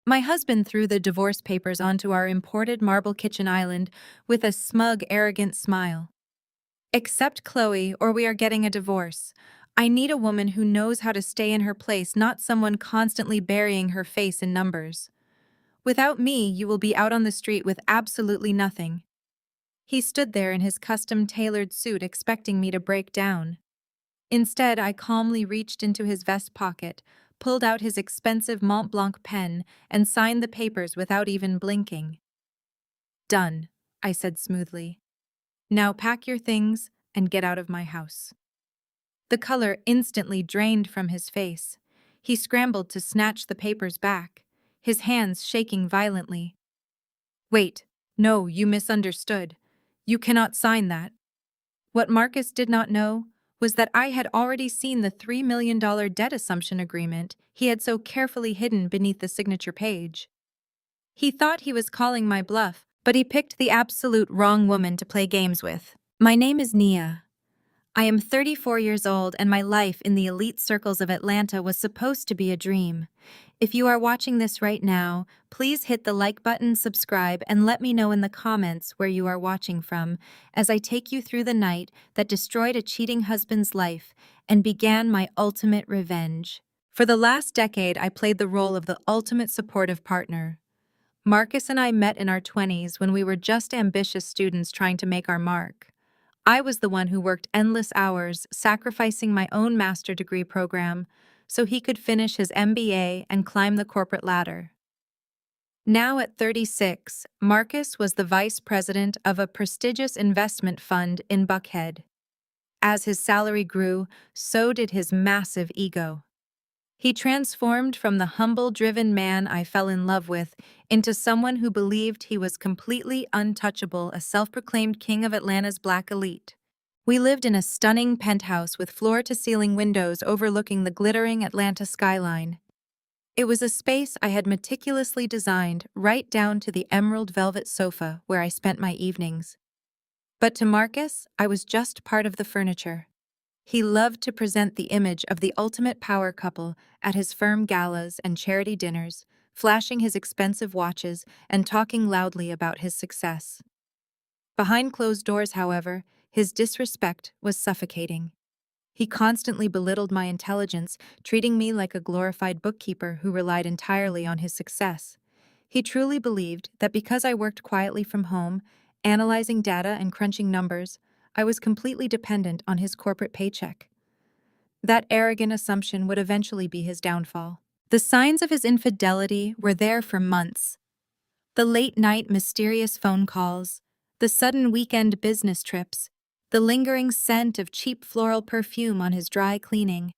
My husband threw the divorce papers onto our imported marble kitchen island with a smug, arrogant smile. Accept Chloe, or we are getting a divorce. I need a woman who knows how to stay in her place, not someone constantly burying her face in numbers. Without me, you will be out on the street with absolutely nothing. He stood there in his custom-tailored suit expecting me to break down. Instead, I calmly reached into his vest pocket, pulled out his expensive Montblanc pen, and signed the papers without even blinking. Done, I said smoothly. Now pack your things and get out of my house. The color instantly drained from his face. He scrambled to snatch the papers back, his hands shaking violently. Wait, no, you misunderstood. You cannot sign that. What Marcus did not know was that I had already seen the $3 million debt assumption agreement he had so carefully hidden beneath the signature page. He thought he was calling my bluff, but he picked the absolute wrong woman to play games with. My name is Nia. I am 34 years old, and my life in the elite circles of Atlanta was supposed to be a dream. If you are watching this right now, please hit the like button, subscribe, and let me know in the comments where you are watching from, as I take you through the night that destroyed a cheating husband's life and began my ultimate revenge. For the last decade, I played the role of the ultimate supportive partner. Marcus and I met in our 20s when we were just ambitious students trying to make our mark. I was the one who worked endless hours, sacrificing my own master's degree program so he could finish his MBA and climb the corporate ladder. Now at 36, Marcus was the vice president of a prestigious investment fund in Buckhead. As his salary grew, so did his massive ego. He transformed from the humble, driven man I fell in love with into someone who believed he was completely untouchable, a self-proclaimed king of Atlanta's black elite. We lived in a stunning penthouse with floor-to-ceiling windows overlooking the glittering Atlanta skyline. It was a space I had meticulously designed, right down to the emerald velvet sofa where I spent my evenings. But to Marcus, I was just part of the furniture. He loved to present the image of the ultimate power couple at his firm galas and charity dinners, flashing his expensive watches and talking loudly about his success. Behind closed doors, however, his disrespect was suffocating. He constantly belittled my intelligence, treating me like a glorified bookkeeper who relied entirely on his success. He truly believed that because I worked quietly from home, analyzing data and crunching numbers, I was completely dependent on his corporate paycheck. That arrogant assumption would eventually be his downfall. The signs of his infidelity were there for months. The late-night mysterious phone calls, the sudden weekend business trips, the lingering scent of cheap floral perfume on his dry cleaning.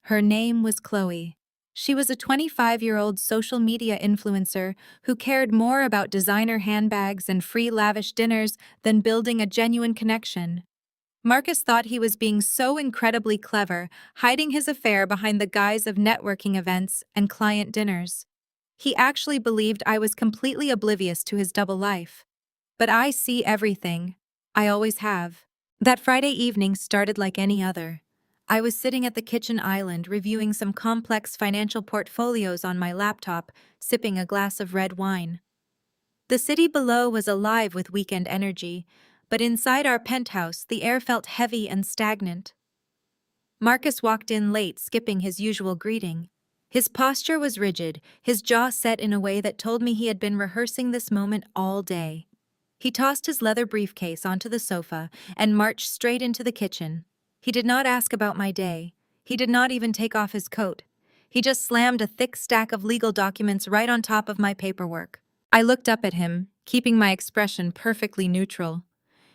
Her name was Chloe. She was a 25-year-old social media influencer who cared more about designer handbags and free lavish dinners than building a genuine connection. Marcus thought he was being so incredibly clever, hiding his affair behind the guise of networking events and client dinners. He actually believed I was completely oblivious to his double life. But I see everything. I always have. That Friday evening started like any other. I was sitting at the kitchen island reviewing some complex financial portfolios on my laptop, sipping a glass of red wine. The city below was alive with weekend energy, but inside our penthouse the air felt heavy and stagnant. Marcus walked in late, skipping his usual greeting. His posture was rigid, his jaw set in a way that told me he had been rehearsing this moment all day. He tossed his leather briefcase onto the sofa and marched straight into the kitchen. He did not ask about my day. He did not even take off his coat. He just slammed a thick stack of legal documents right on top of my paperwork. I looked up at him, keeping my expression perfectly neutral.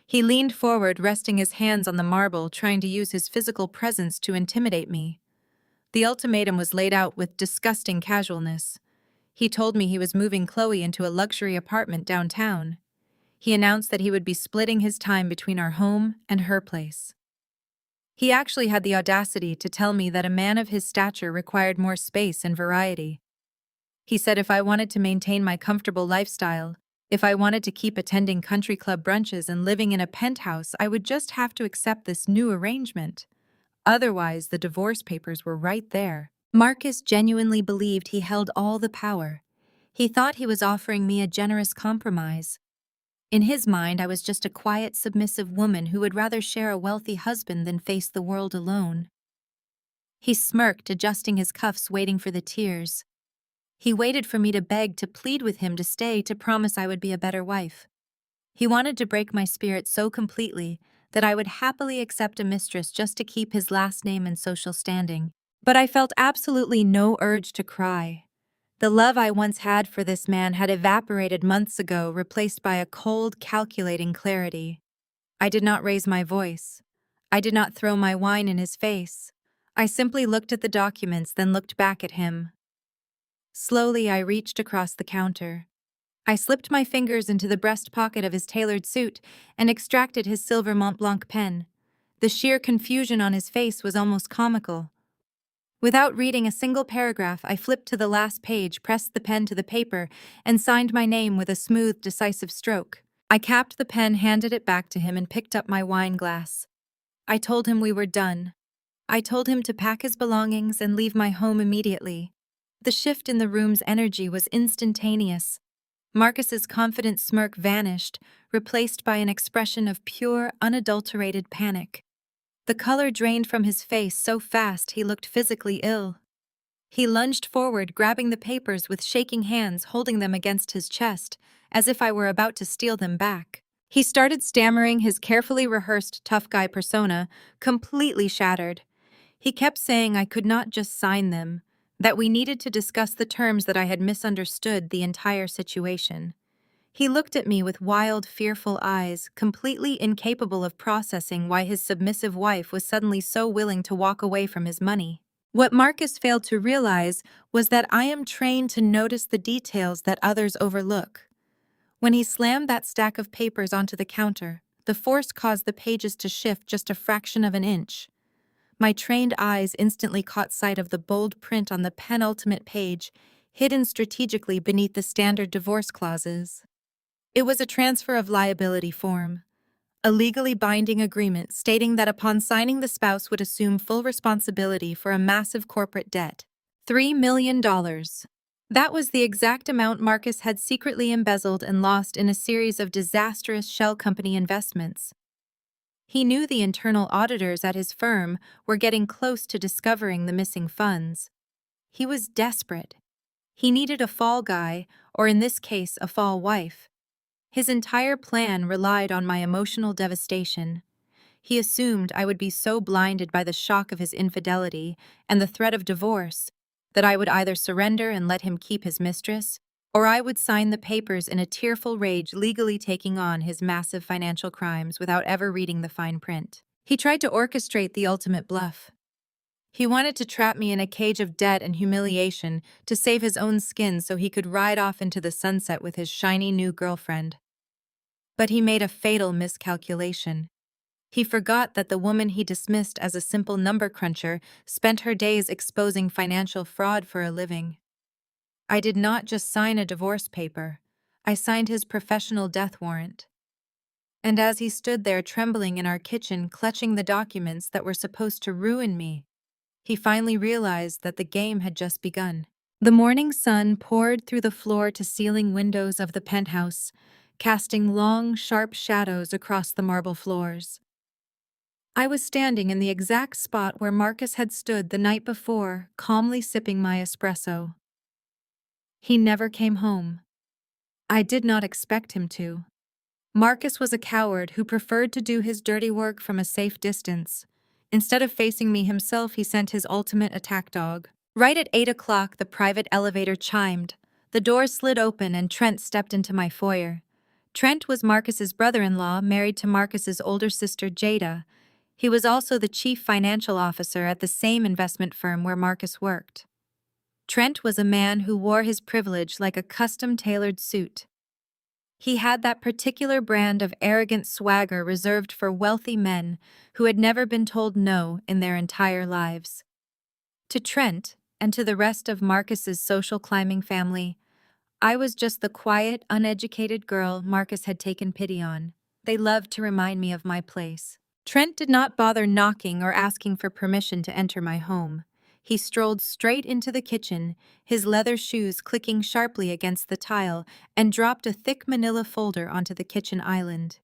He leaned forward, resting his hands on the marble, trying to use his physical presence to intimidate me. The ultimatum was laid out with disgusting casualness. He told me he was moving Chloe into a luxury apartment downtown. He announced that he would be splitting his time between our home and her place. He actually had the audacity to tell me that a man of his stature required more space and variety. He said if I wanted to maintain my comfortable lifestyle, if I wanted to keep attending country club brunches and living in a penthouse, I would just have to accept this new arrangement. Otherwise, the divorce papers were right there. Marcus genuinely believed he held all the power. He thought he was offering me a generous compromise. In his mind, I was just a quiet, submissive woman who would rather share a wealthy husband than face the world alone. He smirked, adjusting his cuffs, waiting for the tears. He waited for me to beg, to plead with him to stay, to promise I would be a better wife. He wanted to break my spirit so completely that I would happily accept a mistress just to keep his last name and social standing. But I felt absolutely no urge to cry. The love I once had for this man had evaporated months ago, replaced by a cold, calculating clarity. I did not raise my voice. I did not throw my wine in his face. I simply looked at the documents, then looked back at him. Slowly, I reached across the counter. I slipped my fingers into the breast pocket of his tailored suit and extracted his silver Montblanc pen. The sheer confusion on his face was almost comical. Without reading a single paragraph, I flipped to the last page, pressed the pen to the paper, and signed my name with a smooth, decisive stroke. I capped the pen, handed it back to him, and picked up my wine glass. I told him we were done. I told him to pack his belongings and leave my home immediately. The shift in the room's energy was instantaneous. Marcus's confident smirk vanished, replaced by an expression of pure, unadulterated panic. The color drained from his face so fast he looked physically ill. He lunged forward, grabbing the papers with shaking hands, holding them against his chest, as if I were about to steal them back. He started stammering, his carefully rehearsed tough guy persona completely shattered. He kept saying I could not just sign them, that we needed to discuss the terms, that I had misunderstood the entire situation. He looked at me with wild, fearful eyes, completely incapable of processing why his submissive wife was suddenly so willing to walk away from his money. What Marcus failed to realize was that I am trained to notice the details that others overlook. When he slammed that stack of papers onto the counter, the force caused the pages to shift just a fraction of an inch. My trained eyes instantly caught sight of the bold print on the penultimate page, hidden strategically beneath the standard divorce clauses. It was a transfer of liability form, a legally binding agreement stating that upon signing, the spouse would assume full responsibility for a massive corporate debt. $3 million. That was the exact amount Marcus had secretly embezzled and lost in a series of disastrous shell company investments. He knew the internal auditors at his firm were getting close to discovering the missing funds. He was desperate. He needed a fall guy, or in this case, a fall wife. His entire plan relied on my emotional devastation. He assumed I would be so blinded by the shock of his infidelity and the threat of divorce that I would either surrender and let him keep his mistress, or I would sign the papers in a tearful rage, legally taking on his massive financial crimes without ever reading the fine print. He tried to orchestrate the ultimate bluff. He wanted to trap me in a cage of debt and humiliation to save his own skin so he could ride off into the sunset with his shiny new girlfriend. But he made a fatal miscalculation. He forgot that the woman he dismissed as a simple number cruncher spent her days exposing financial fraud for a living. I did not just sign a divorce paper. I signed his professional death warrant. And as he stood there trembling in our kitchen, clutching the documents that were supposed to ruin me, he finally realized that the game had just begun. The morning sun poured through the floor-to-ceiling windows of the penthouse, casting long, sharp shadows across the marble floors. I was standing in the exact spot where Marcus had stood the night before, calmly sipping my espresso. He never came home. I did not expect him to. Marcus was a coward who preferred to do his dirty work from a safe distance. Instead of facing me himself, he sent his ultimate attack dog. Right at 8 o'clock, the private elevator chimed. The door slid open and Trent stepped into my foyer. Trent was Marcus's brother-in-law, married to Marcus's older sister, Jada. He was also the chief financial officer at the same investment firm where Marcus worked. Trent was a man who wore his privilege like a custom-tailored suit. He had that particular brand of arrogant swagger reserved for wealthy men who had never been told no in their entire lives. To Trent, and to the rest of Marcus's social climbing family, I was just the quiet, uneducated girl Marcus had taken pity on. They loved to remind me of my place. Trent did not bother knocking or asking for permission to enter my home. he strolled straight into the kitchen, his leather shoes clicking sharply against the tile, and dropped a thick manila folder onto the kitchen island.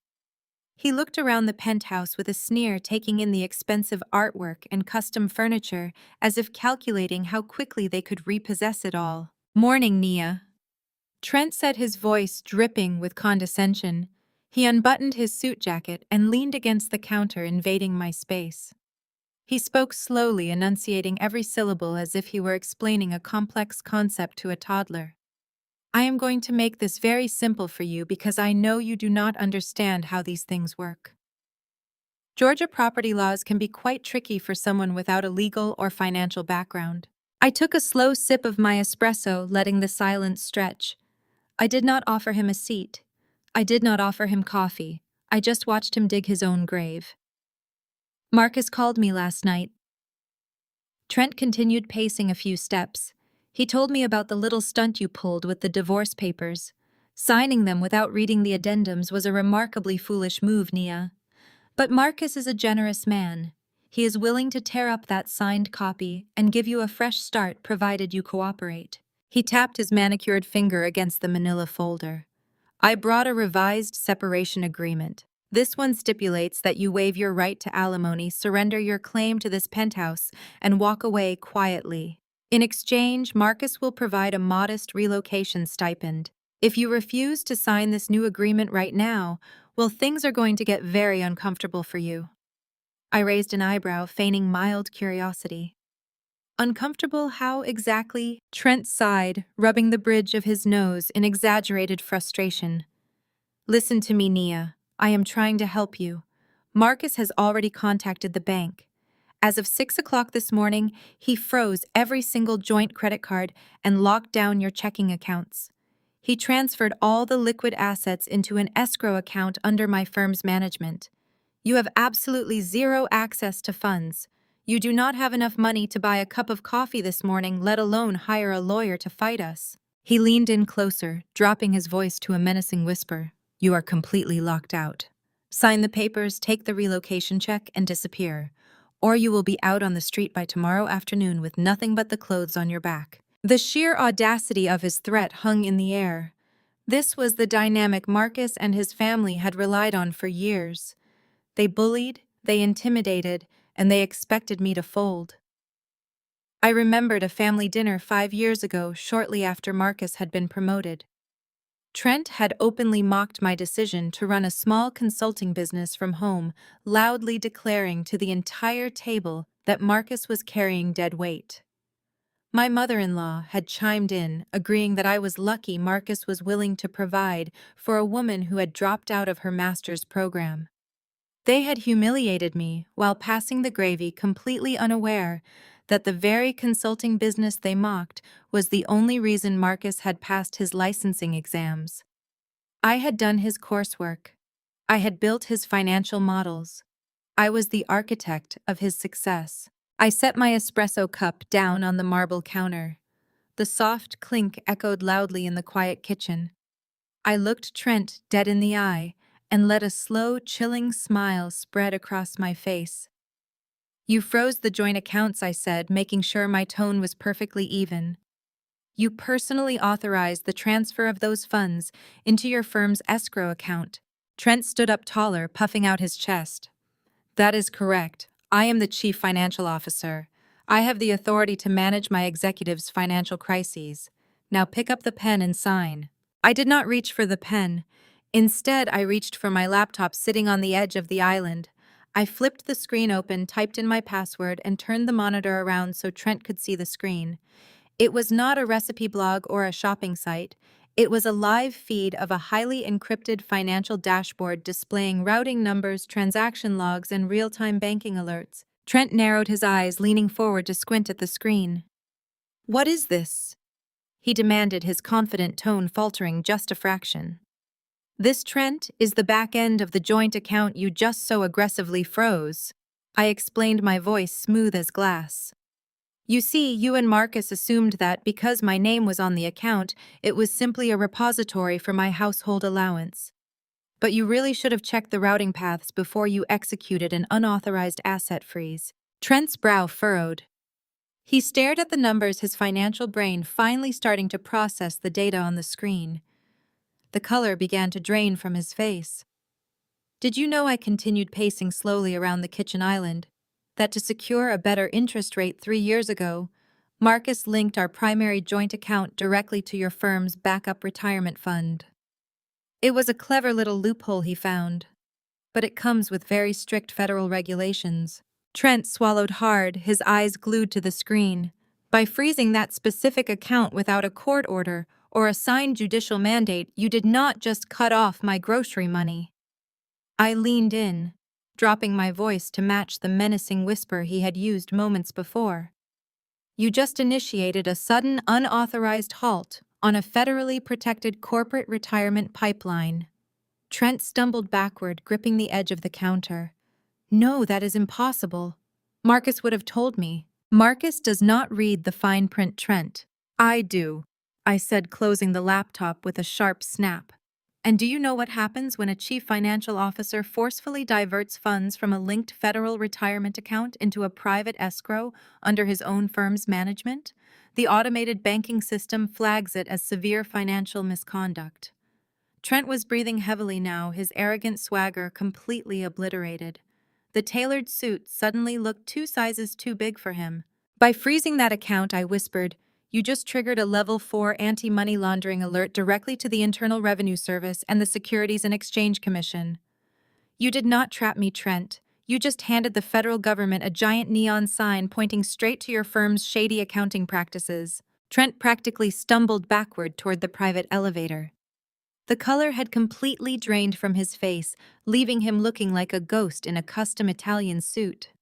He looked around the penthouse with a sneer, taking in the expensive artwork and custom furniture, as if calculating how quickly they could repossess it all. "Morning, Nia," Trent said, his voice dripping with condescension. He unbuttoned his suit jacket and leaned against the counter, invading my space. He spoke slowly, enunciating every syllable as if he were explaining a complex concept to a toddler. "I am going to make this very simple for you because I know you do not understand how these things work. Georgia property laws can be quite tricky for someone without a legal or financial background." I took a slow sip of my espresso, letting the silence stretch. I did not offer him a seat. I did not offer him coffee. I just watched him dig his own grave. "Marcus called me last night." Trent continued, pacing a few steps. "He told me about the little stunt you pulled with the divorce papers. Signing them without reading the addendums was a remarkably foolish move, Nia. But Marcus is a generous man. He is willing to tear up that signed copy and give you a fresh start provided you cooperate." He tapped his manicured finger against the manila folder. "I brought a revised separation agreement. This one stipulates that you waive your right to alimony, surrender your claim to this penthouse, and walk away quietly. In exchange, Marcus will provide a modest relocation stipend. If you refuse to sign this new agreement right now, well, things are going to get very uncomfortable for you." I raised an eyebrow, feigning mild curiosity. "Uncomfortable how exactly?" Trent sighed, rubbing the bridge of his nose in exaggerated frustration. "Listen to me, Nia. I am trying to help you. Marcus has already contacted the bank. As of 6 o'clock this morning, he froze every single joint credit card and locked down your checking accounts. He transferred all the liquid assets into an escrow account under my firm's management. You have absolutely zero access to funds. You do not have enough money to buy a cup of coffee this morning, let alone hire a lawyer to fight us." He leaned in closer, dropping his voice to a menacing whisper. "You are completely locked out. Sign the papers, take the relocation check, and disappear. Or you will be out on the street by tomorrow afternoon with nothing but the clothes on your back." The sheer audacity of his threat hung in the air. This was the dynamic Marcus and his family had relied on for years. They bullied, they intimidated, and they expected me to fold. I remembered a family dinner 5 years ago, shortly after Marcus had been promoted. Trent had openly mocked my decision to run a small consulting business from home, loudly declaring to the entire table that Marcus was carrying dead weight. My mother-in-law had chimed in, agreeing that I was lucky Marcus was willing to provide for a woman who had dropped out of her master's program. They had humiliated me while passing the gravy, completely unaware that the very consulting business they mocked was the only reason Marcus had passed his licensing exams. I had done his coursework. I had built his financial models. I was the architect of his success. I set my espresso cup down on the marble counter. The soft clink echoed loudly in the quiet kitchen. I looked Trent dead in the eye and let a slow, chilling smile spread across my face. "You froze the joint accounts," I said, making sure my tone was perfectly even. "You personally authorized the transfer of those funds into your firm's escrow account." Trent stood up taller, puffing out his chest. "That is correct. I am the chief financial officer. I have the authority to manage my executives' financial crises. Now pick up the pen and sign." I did not reach for the pen. Instead, I reached for my laptop sitting on the edge of the island. I flipped the screen open, typed in my password, and turned the monitor around so Trent could see the screen. It was not a recipe blog or a shopping site. It was a live feed of a highly encrypted financial dashboard displaying routing numbers, transaction logs, and real-time banking alerts. Trent narrowed his eyes, leaning forward to squint at the screen. "What is this?" he demanded, his confident tone faltering just a fraction. "This, Trent, is the back end of the joint account you just so aggressively froze." I explained, my voice smooth as glass. "You see, you and Marcus assumed that because my name was on the account, it was simply a repository for my household allowance. But you really should have checked the routing paths before you executed an unauthorized asset freeze." Trent's brow furrowed. He stared at the numbers, his financial brain finally starting to process the data on the screen. The color began to drain from his face. Did you know, I continued pacing slowly around the kitchen island, that to secure a better interest rate 3 years ago, Marcus linked our primary joint account directly to your firm's backup retirement fund? It was a clever little loophole he found, but it comes with very strict federal regulations. Trent swallowed hard, his eyes glued to the screen. By freezing that specific account without a court order or a signed judicial mandate, you did not just cut off my grocery money. I leaned in, dropping my voice to match the menacing whisper he had used moments before. You just initiated a sudden, unauthorized halt on a federally protected corporate retirement pipeline. Trent stumbled backward, gripping the edge of the counter. No, that is impossible. Marcus would have told me. Marcus does not read the fine print, Trent. I do, I said, closing the laptop with a sharp snap. And do you know what happens when a chief financial officer forcefully diverts funds from a linked federal retirement account into a private escrow under his own firm's management? The automated banking system flags it as severe financial misconduct. Trent was breathing heavily now, his arrogant swagger completely obliterated. The tailored suit suddenly looked 2 sizes too big for him. By freezing that account, I whispered, you just triggered a Level 4 anti-money laundering alert directly to the Internal Revenue Service and the Securities and Exchange Commission. You did not trap me, Trent. You just handed the federal government a giant neon sign pointing straight to your firm's shady accounting practices. Trent practically stumbled backward toward the private elevator. The color had completely drained from his face, leaving him looking like a ghost in a custom Italian suit.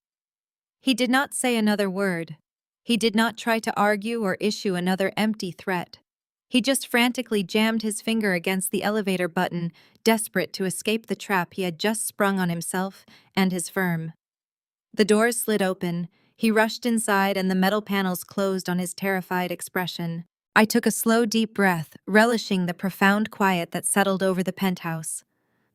He did not say another word. He did not try to argue or issue another empty threat. He just frantically jammed his finger against the elevator button, desperate to escape the trap he had just sprung on himself and his firm. The doors slid open, he rushed inside, and the metal panels closed on his terrified expression. I took a slow, deep breath, relishing the profound quiet that settled over the penthouse.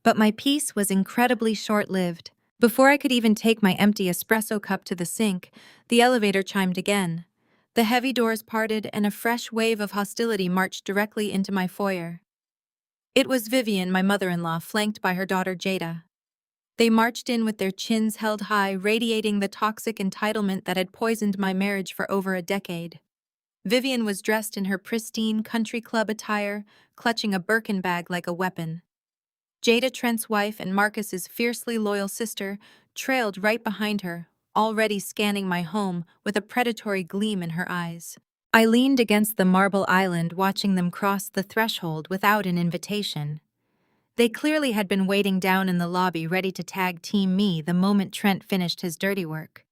But my peace was incredibly short-lived. Before I could even take my empty espresso cup to the sink, the elevator chimed again. The heavy doors parted, and a fresh wave of hostility marched directly into my foyer. It was Vivian, my mother-in-law, flanked by her daughter Jada. They marched in with their chins held high, radiating the toxic entitlement that had poisoned my marriage for over a decade. Vivian was dressed in her pristine country club attire, clutching a Birkin bag like a weapon. Jada, Trent's wife and Marcus's fiercely loyal sister, trailed right behind her, already scanning my home with a predatory gleam in her eyes. I leaned against the marble island, watching them cross the threshold without an invitation. They clearly had been waiting down in the lobby, ready to tag team me the moment Trent finished his dirty work.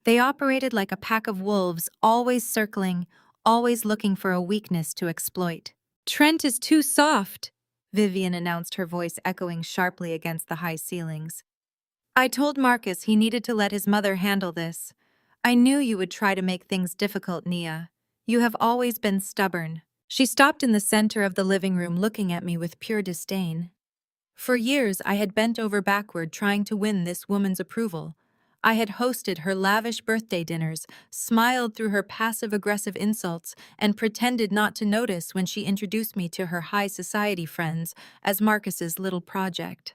They operated like a pack of wolves, always circling, always looking for a weakness to exploit. Trent is too soft, Vivian announced, her voice echoing sharply against the high ceilings. I told Marcus he needed to let his mother handle this. I knew you would try to make things difficult, Nia. You have always been stubborn. She stopped in the center of the living room, looking at me with pure disdain. For years, I had bent over backward trying to win this woman's approval. I had hosted her lavish birthday dinners, smiled through her passive-aggressive insults, and pretended not to notice when she introduced me to her high society friends as Marcus's little project.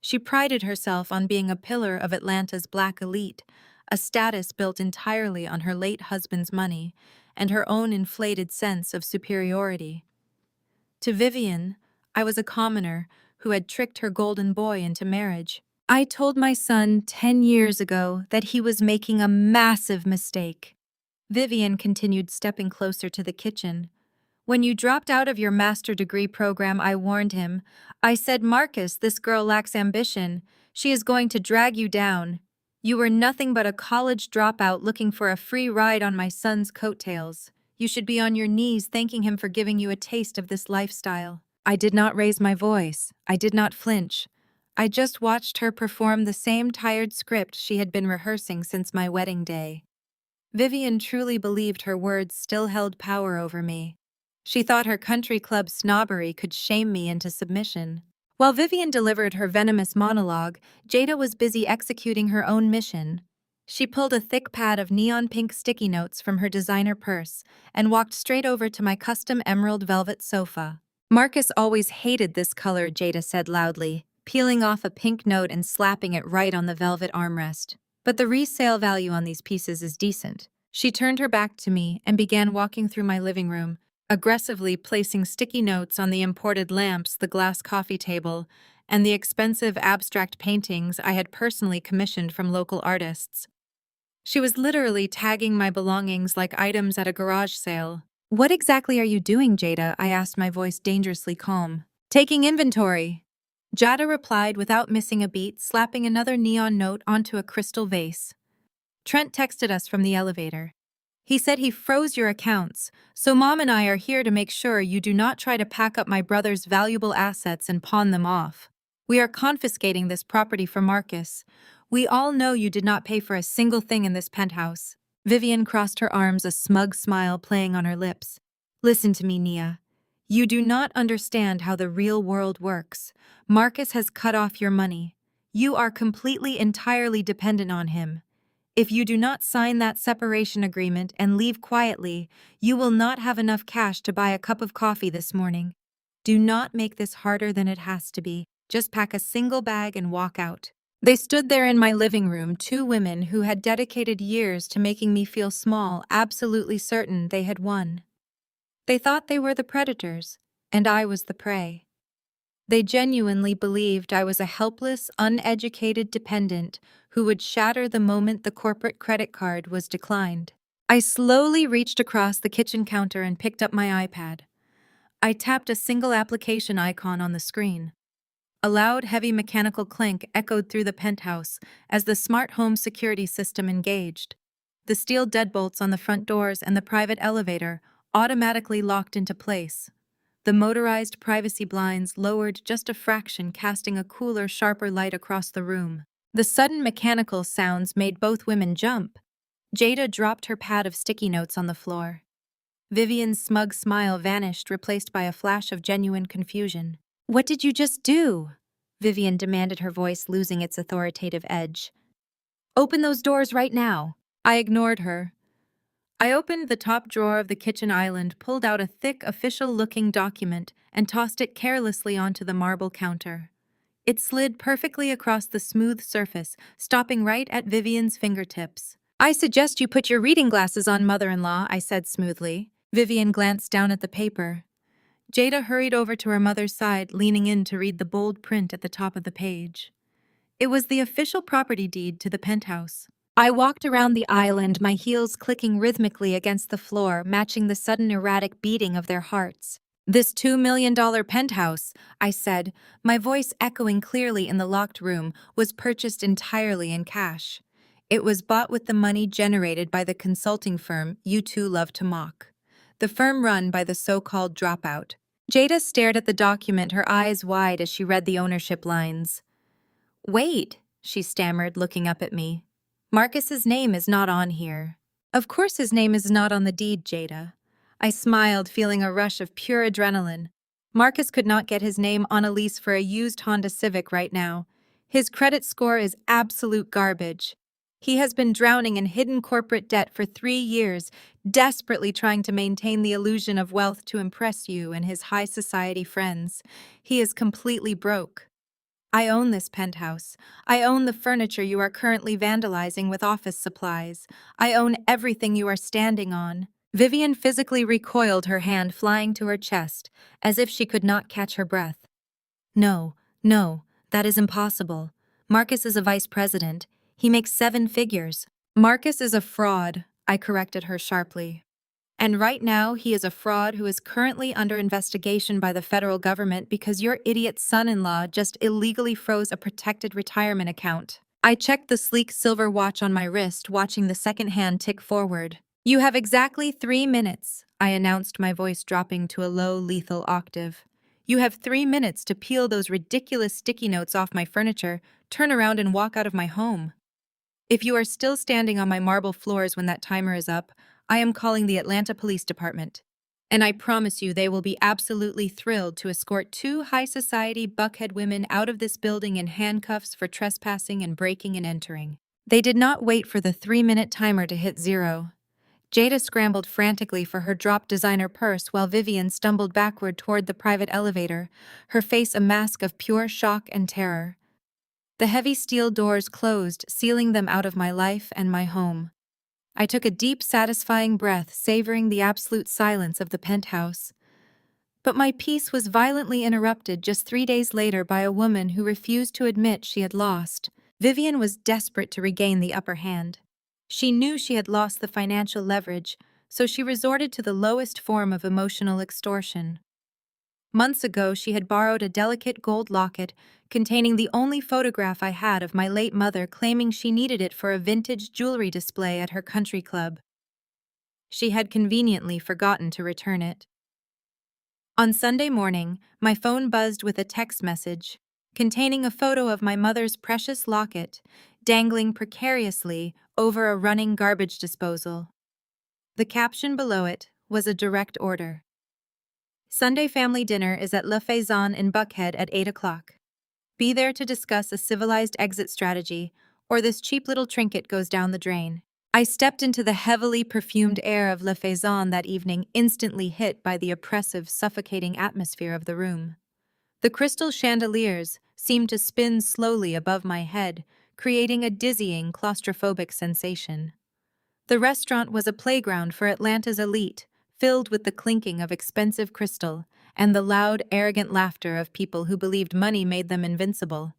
She prided herself on being a pillar of Atlanta's black elite, a status built entirely on her late husband's money and her own inflated sense of superiority. To Vivian, I was a commoner who had tricked her golden boy into marriage. I told my son 10 years ago that he was making a massive mistake. Vivian continued, stepping closer to the kitchen. When you dropped out of your master degree program, I warned him. I said, Marcus, this girl lacks ambition. She is going to drag you down. You were nothing but a college dropout looking for a free ride on my son's coattails. You should be on your knees thanking him for giving you a taste of this lifestyle. I did not raise my voice. I did not flinch. I just watched her perform the same tired script she had been rehearsing since my wedding day. Vivian truly believed her words still held power over me. She thought her country club snobbery could shame me into submission. While Vivian delivered her venomous monologue, Jada was busy executing her own mission. She pulled a thick pad of neon pink sticky notes from her designer purse and walked straight over to my custom emerald velvet sofa. Marcus always hated this color, Jada said loudly, peeling off a pink note and slapping it right on the velvet armrest. But the resale value on these pieces is decent. She turned her back to me and began walking through my living room, aggressively placing sticky notes on the imported lamps, the glass coffee table, and the expensive abstract paintings I had personally commissioned from local artists. She was literally tagging my belongings like items at a garage sale. "What exactly are you doing, Jada?" I asked, my voice dangerously calm. "Taking inventory," Jada replied without missing a beat, slapping another neon note onto a crystal vase. "Trent texted us from the elevator. He said he froze your accounts, so Mom and I are here to make sure you do not try to pack up my brother's valuable assets and pawn them off. We are confiscating this property for Marcus. We all know you did not pay for a single thing in this penthouse." Vivian crossed her arms, a smug smile playing on her lips. "Listen to me, Nia. You do not understand how the real world works. Marcus has cut off your money. You are completely, entirely dependent on him. If you do not sign that separation agreement and leave quietly, you will not have enough cash to buy a cup of coffee this morning. Do not make this harder than it has to be. Just pack a single bag and walk out." They stood there in my living room, two women who had dedicated years to making me feel small, absolutely certain they had won. They thought they were the predators, and I was the prey. They genuinely believed I was a helpless, uneducated dependent who would shatter the moment the corporate credit card was declined. I slowly reached across the kitchen counter and picked up my iPad. I tapped a single application icon on the screen. A loud, heavy mechanical clink echoed through the penthouse as the smart home security system engaged. The steel deadbolts on the front doors and the private elevator automatically locked into place. The motorized privacy blinds lowered just a fraction, casting a cooler, sharper light across the room. The sudden mechanical sounds made both women jump. Jada dropped her pad of sticky notes on the floor. Vivian's smug smile vanished, replaced by a flash of genuine confusion. "What did you just do?" Vivian demanded, her voice losing its authoritative edge. "Open those doors right now." I ignored her. I opened the top drawer of the kitchen island, pulled out a thick, official-looking document, and tossed it carelessly onto the marble counter. It slid perfectly across the smooth surface, stopping right at Vivian's fingertips. "I suggest you put your reading glasses on, mother-in-law," I said smoothly. Vivian glanced down at the paper. Jada hurried over to her mother's side, leaning in to read the bold print at the top of the page. It was the official property deed to the penthouse. I walked around the island, my heels clicking rhythmically against the floor, matching the sudden erratic beating of their hearts. "This $2 million penthouse," I said, my voice echoing clearly in the locked room, was purchased entirely in cash. It was bought with the money generated by the consulting firm you two love to mock. The firm run by the so-called dropout. Jada stared at the document, her eyes wide as she read the ownership lines. "Wait," she stammered, looking up at me. "Marcus's name is not on here." "Of course his name is not on the deed, Jada." I smiled, feeling a rush of pure adrenaline. Marcus could not get his name on a lease for a used Honda Civic right now. His credit score is absolute garbage. He has been drowning in hidden corporate debt for 3 years, desperately trying to maintain the illusion of wealth to impress you and his high society friends. He is completely broke. I own this penthouse. I own the furniture you are currently vandalizing with office supplies. I own everything you are standing on. Vivian physically recoiled, her hand flying to her chest, as if she could not catch her breath. No, that is impossible. Marcus is a vice president. He makes 7 figures. Marcus is a fraud, I corrected her sharply. And right now, he is a fraud who is currently under investigation by the federal government because your idiot son-in-law just illegally froze a protected retirement account. I checked the sleek silver watch on my wrist, watching the second hand tick forward. "You have exactly 3 minutes, I announced, my voice dropping to a low, lethal octave. "You have 3 minutes to peel those ridiculous sticky notes off my furniture, turn around and walk out of my home. If you are still standing on my marble floors when that timer is up, I am calling the Atlanta Police Department. And I promise you they will be absolutely thrilled to escort 2 high society buckhead women out of this building in handcuffs for trespassing and breaking and entering." They did not wait for the 3-minute timer to hit 0. Jada scrambled frantically for her dropped designer purse while Vivian stumbled backward toward the private elevator, her face a mask of pure shock and terror. The heavy steel doors closed, sealing them out of my life and my home. I took a deep, satisfying breath, savoring the absolute silence of the penthouse. But my peace was violently interrupted just 3 days later by a woman who refused to admit she had lost. Vivian was desperate to regain the upper hand. She knew she had lost the financial leverage, so she resorted to the lowest form of emotional extortion. Months ago, she had borrowed a delicate gold locket containing the only photograph I had of my late mother, claiming she needed it for a vintage jewelry display at her country club. She had conveniently forgotten to return it. On Sunday morning, my phone buzzed with a text message containing a photo of my mother's precious locket dangling precariously over a running garbage disposal. The caption below it was a direct order. Sunday family dinner is at La Faison in Buckhead at 8 o'clock. Be there to discuss a civilized exit strategy, or this cheap little trinket goes down the drain. I stepped into the heavily perfumed air of La Faison that evening, instantly hit by the oppressive, suffocating atmosphere of the room. The crystal chandeliers seemed to spin slowly above my head, creating a dizzying, claustrophobic sensation. The restaurant was a playground for Atlanta's elite, filled with the clinking of expensive crystal and the loud, arrogant laughter of people who believed money made them invincible.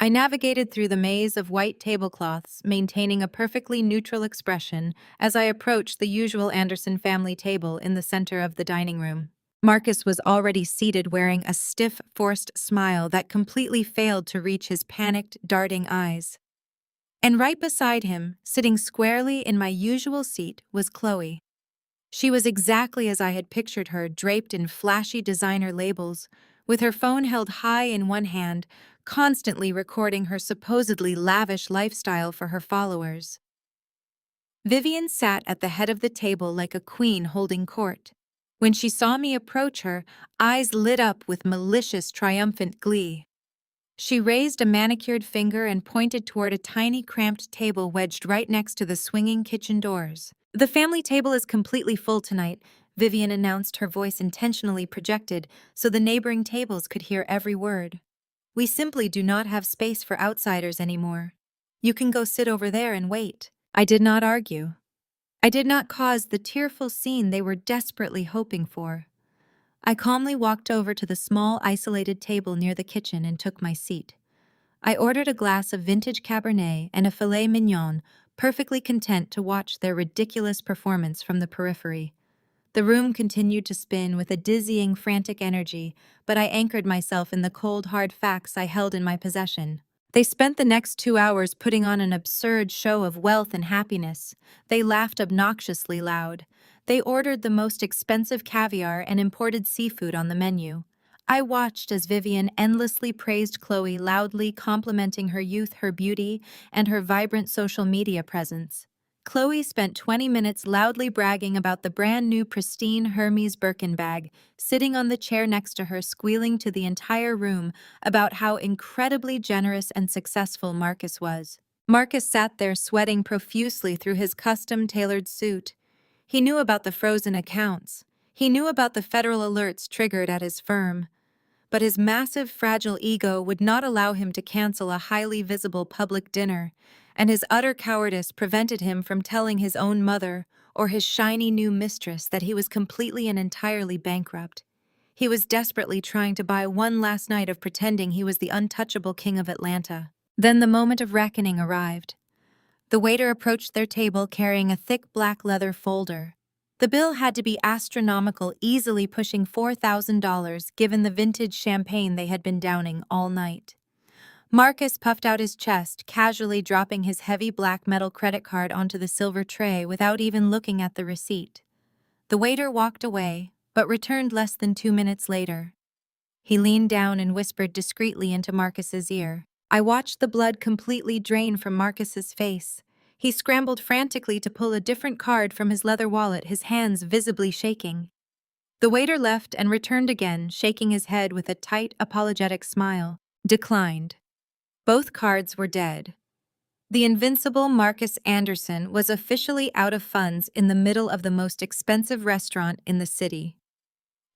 I navigated through the maze of white tablecloths, maintaining a perfectly neutral expression as I approached the usual Anderson family table in the center of the dining room. Marcus was already seated, wearing a stiff, forced smile that completely failed to reach his panicked, darting eyes. And right beside him, sitting squarely in my usual seat, was Chloe. She was exactly as I had pictured her, draped in flashy designer labels, with her phone held high in one hand, constantly recording her supposedly lavish lifestyle for her followers. Vivian sat at the head of the table like a queen holding court. When she saw me approach her, eyes lit up with malicious, triumphant glee. She raised a manicured finger and pointed toward a tiny, cramped table wedged right next to the swinging kitchen doors. "The family table is completely full tonight," Vivian announced, her voice intentionally projected so the neighboring tables could hear every word. "We simply do not have space for outsiders anymore. You can go sit over there and wait." I did not argue. I did not cause the tearful scene they were desperately hoping for. I calmly walked over to the small, isolated table near the kitchen and took my seat. I ordered a glass of vintage Cabernet and a filet mignon, perfectly content to watch their ridiculous performance from the periphery. The room continued to spin with a dizzying, frantic energy, but I anchored myself in the cold, hard facts I held in my possession. They spent the next 2 hours putting on an absurd show of wealth and happiness. They laughed obnoxiously loud. They ordered the most expensive caviar and imported seafood on the menu. I watched as Vivian endlessly praised Chloe, loudly complimenting her youth, her beauty, and her vibrant social media presence. Chloe spent 20 minutes loudly bragging about the brand new pristine Hermes Birkin bag, sitting on the chair next to her, squealing to the entire room about how incredibly generous and successful Marcus was. Marcus sat there sweating profusely through his custom-tailored suit. He knew about the frozen accounts. He knew about the federal alerts triggered at his firm. But his massive, fragile ego would not allow him to cancel a highly visible public dinner, and his utter cowardice prevented him from telling his own mother or his shiny new mistress that he was completely and entirely bankrupt. He was desperately trying to buy one last night of pretending he was the untouchable king of Atlanta. Then the moment of reckoning arrived. The waiter approached their table carrying a thick black leather folder. The bill had to be astronomical, easily pushing $4,000 given the vintage champagne they had been downing all night. Marcus puffed out his chest, casually dropping his heavy black metal credit card onto the silver tray without even looking at the receipt. The waiter walked away, but returned less than 2 minutes later. He leaned down and whispered discreetly into Marcus's ear. I watched the blood completely drain from Marcus's face. He scrambled frantically to pull a different card from his leather wallet, his hands visibly shaking. The waiter left and returned again, shaking his head with a tight, apologetic smile. Declined. Both cards were dead. The invincible Marcus Anderson was officially out of funds in the middle of the most expensive restaurant in the city.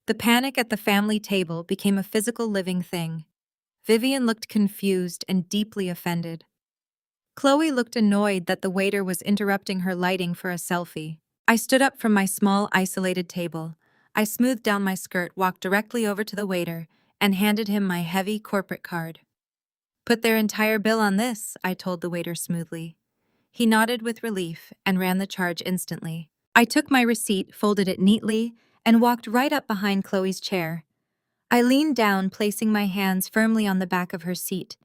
The panic at the family table became a physical living thing. Vivian looked confused and deeply offended. Chloe looked annoyed that the waiter was interrupting her lighting for a selfie. I stood up from my small, isolated table. I smoothed down my skirt, walked directly over to the waiter, and handed him my heavy corporate card. "Put their entire bill on this," I told the waiter smoothly. He nodded with relief and ran the charge instantly. I took my receipt, folded it neatly, and walked right up behind Chloe's chair. I leaned down, placing my hands firmly on the back of her seat.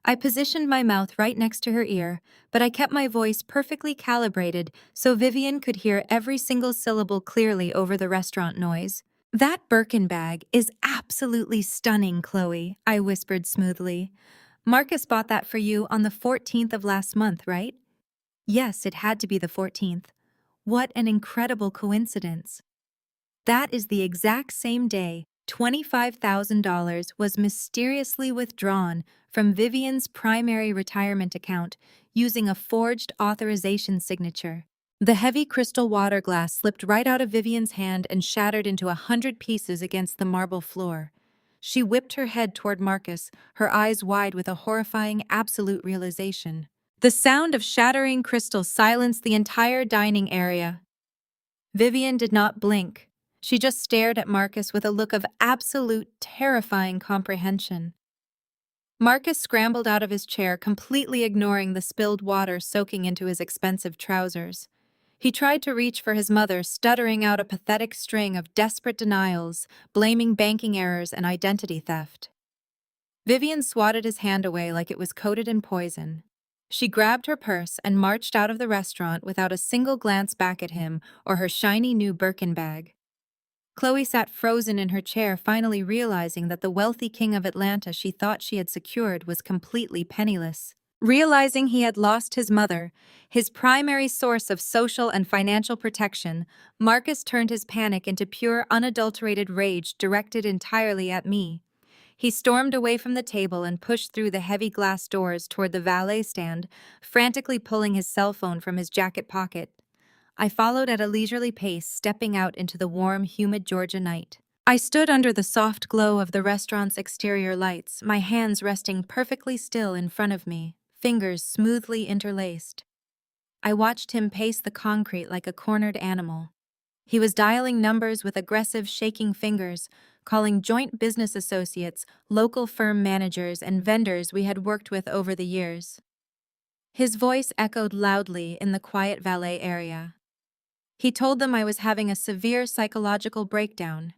I positioned my mouth right next to her ear, but I kept my voice perfectly calibrated so Vivian could hear every single syllable clearly over the restaurant noise. "That Birkin bag is absolutely stunning, Chloe," I whispered smoothly. "Marcus bought that for you on the 14th of last month, right?" Yes, it had to be the 14th. What an incredible coincidence. That is the exact same day $25,000 was mysteriously withdrawn from Vivian's primary retirement account using a forged authorization signature. The heavy crystal water glass slipped right out of Vivian's hand and shattered into 100 pieces against the marble floor. She whipped her head toward Marcus, her eyes wide with a horrifying absolute realization. The sound of shattering crystal silenced the entire dining area. Vivian did not blink. She just stared at Marcus with a look of absolute, terrifying comprehension. Marcus scrambled out of his chair, completely ignoring the spilled water soaking into his expensive trousers. He tried to reach for his mother, stuttering out a pathetic string of desperate denials, blaming banking errors and identity theft. Vivian swatted his hand away like it was coated in poison. She grabbed her purse and marched out of the restaurant without a single glance back at him or her shiny new Birkin bag. Chloe sat frozen in her chair, finally realizing that the wealthy king of Atlanta she thought she had secured was completely penniless. Realizing he had lost his mother, his primary source of social and financial protection, Marcus turned his panic into pure, unadulterated rage directed entirely at me. He stormed away from the table and pushed through the heavy glass doors toward the valet stand, frantically pulling his cell phone from his jacket pocket. I followed at a leisurely pace, stepping out into the warm, humid Georgia night. I stood under the soft glow of the restaurant's exterior lights, my hands resting perfectly still in front of me, fingers smoothly interlaced. I watched him pace the concrete like a cornered animal. He was dialing numbers with aggressive, shaking fingers, calling joint business associates, local firm managers, and vendors we had worked with over the years. His voice echoed loudly in the quiet valet area. He told them I was having a severe psychological breakdown.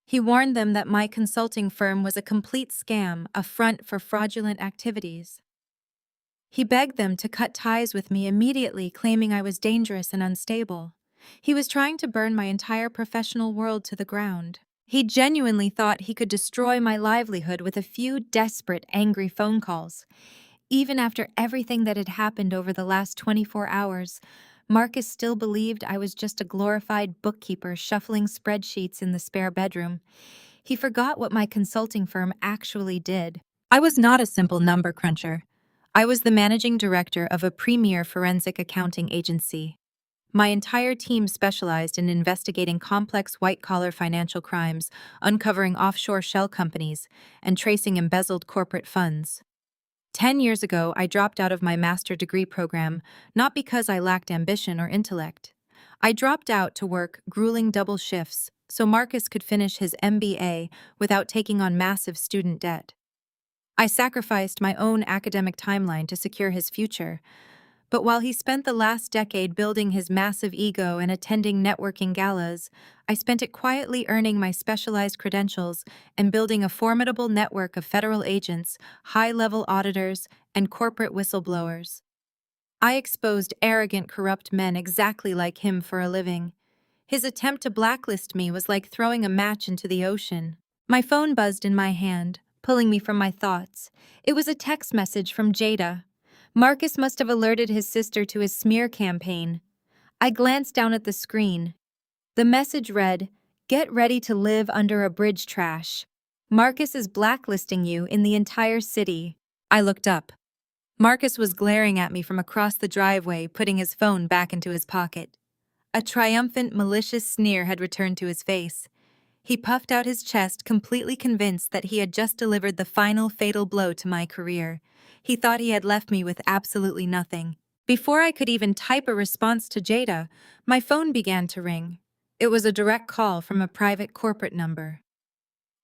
He warned them that my consulting firm was a complete scam, a front for fraudulent activities. He begged them to cut ties with me immediately, claiming I was dangerous and unstable. He was trying to burn my entire professional world to the ground. He genuinely thought he could destroy my livelihood with a few desperate, angry phone calls. Even after everything that had happened over the last 24 hours, Marcus still believed I was just a glorified bookkeeper shuffling spreadsheets in the spare bedroom. He forgot what my consulting firm actually did. I was not a simple number cruncher. I was the managing director of a premier forensic accounting agency. My entire team specialized in investigating complex white-collar financial crimes, uncovering offshore shell companies, and tracing embezzled corporate funds. 10 years ago, I dropped out of my master's degree program, not because I lacked ambition or intellect. I dropped out to work grueling double shifts so Marcus could finish his MBA without taking on massive student debt. I sacrificed my own academic timeline to secure his future. But while he spent the last decade building his massive ego and attending networking galas, I spent it quietly earning my specialized credentials and building a formidable network of federal agents, high-level auditors, and corporate whistleblowers. I exposed arrogant, corrupt men exactly like him for a living. His attempt to blacklist me was like throwing a match into the ocean. My phone buzzed in my hand, pulling me from my thoughts. It was a text message from Jada. Marcus must have alerted his sister to his smear campaign. I glanced down at the screen. The message read, "Get ready to live under a bridge trash. Marcus is blacklisting you in the entire city." I looked up. Marcus was glaring at me from across the driveway, putting his phone back into his pocket. A triumphant, malicious sneer had returned to his face. He puffed out his chest, completely convinced that he had just delivered the final fatal blow to my career. He thought he had left me with absolutely nothing. Before I could even type a response to Jada, my phone began to ring. It was a direct call from a private corporate number.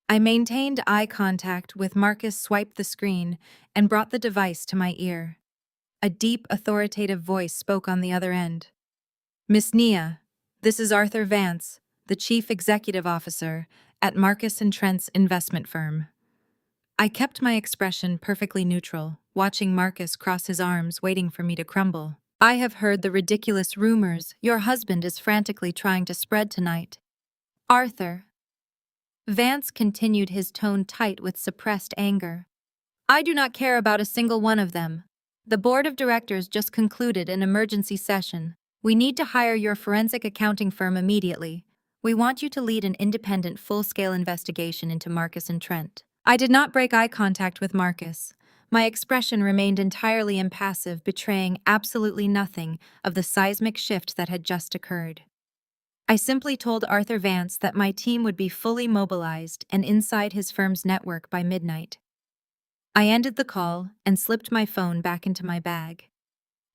I maintained eye contact with Marcus, swiped the screen, and brought the device to my ear. A deep, authoritative voice spoke on the other end. "Miss Nia, this is Arthur Vance, the Chief Executive Officer at Marcus & Trent's investment firm." I kept my expression perfectly neutral, watching Marcus cross his arms, waiting for me to crumble. "I have heard the ridiculous rumors your husband is frantically trying to spread tonight." "Arthur." Vance continued, his tone tight with suppressed anger. "I do not care about a single one of them. The board of directors just concluded an emergency session. We need to hire your forensic accounting firm immediately. We want you to lead an independent, full-scale investigation into Marcus & Trent." I did not break eye contact with Marcus. My expression remained entirely impassive, betraying absolutely nothing of the seismic shift that had just occurred. I simply told Arthur Vance that my team would be fully mobilized and inside his firm's network by midnight. I ended the call and slipped my phone back into my bag.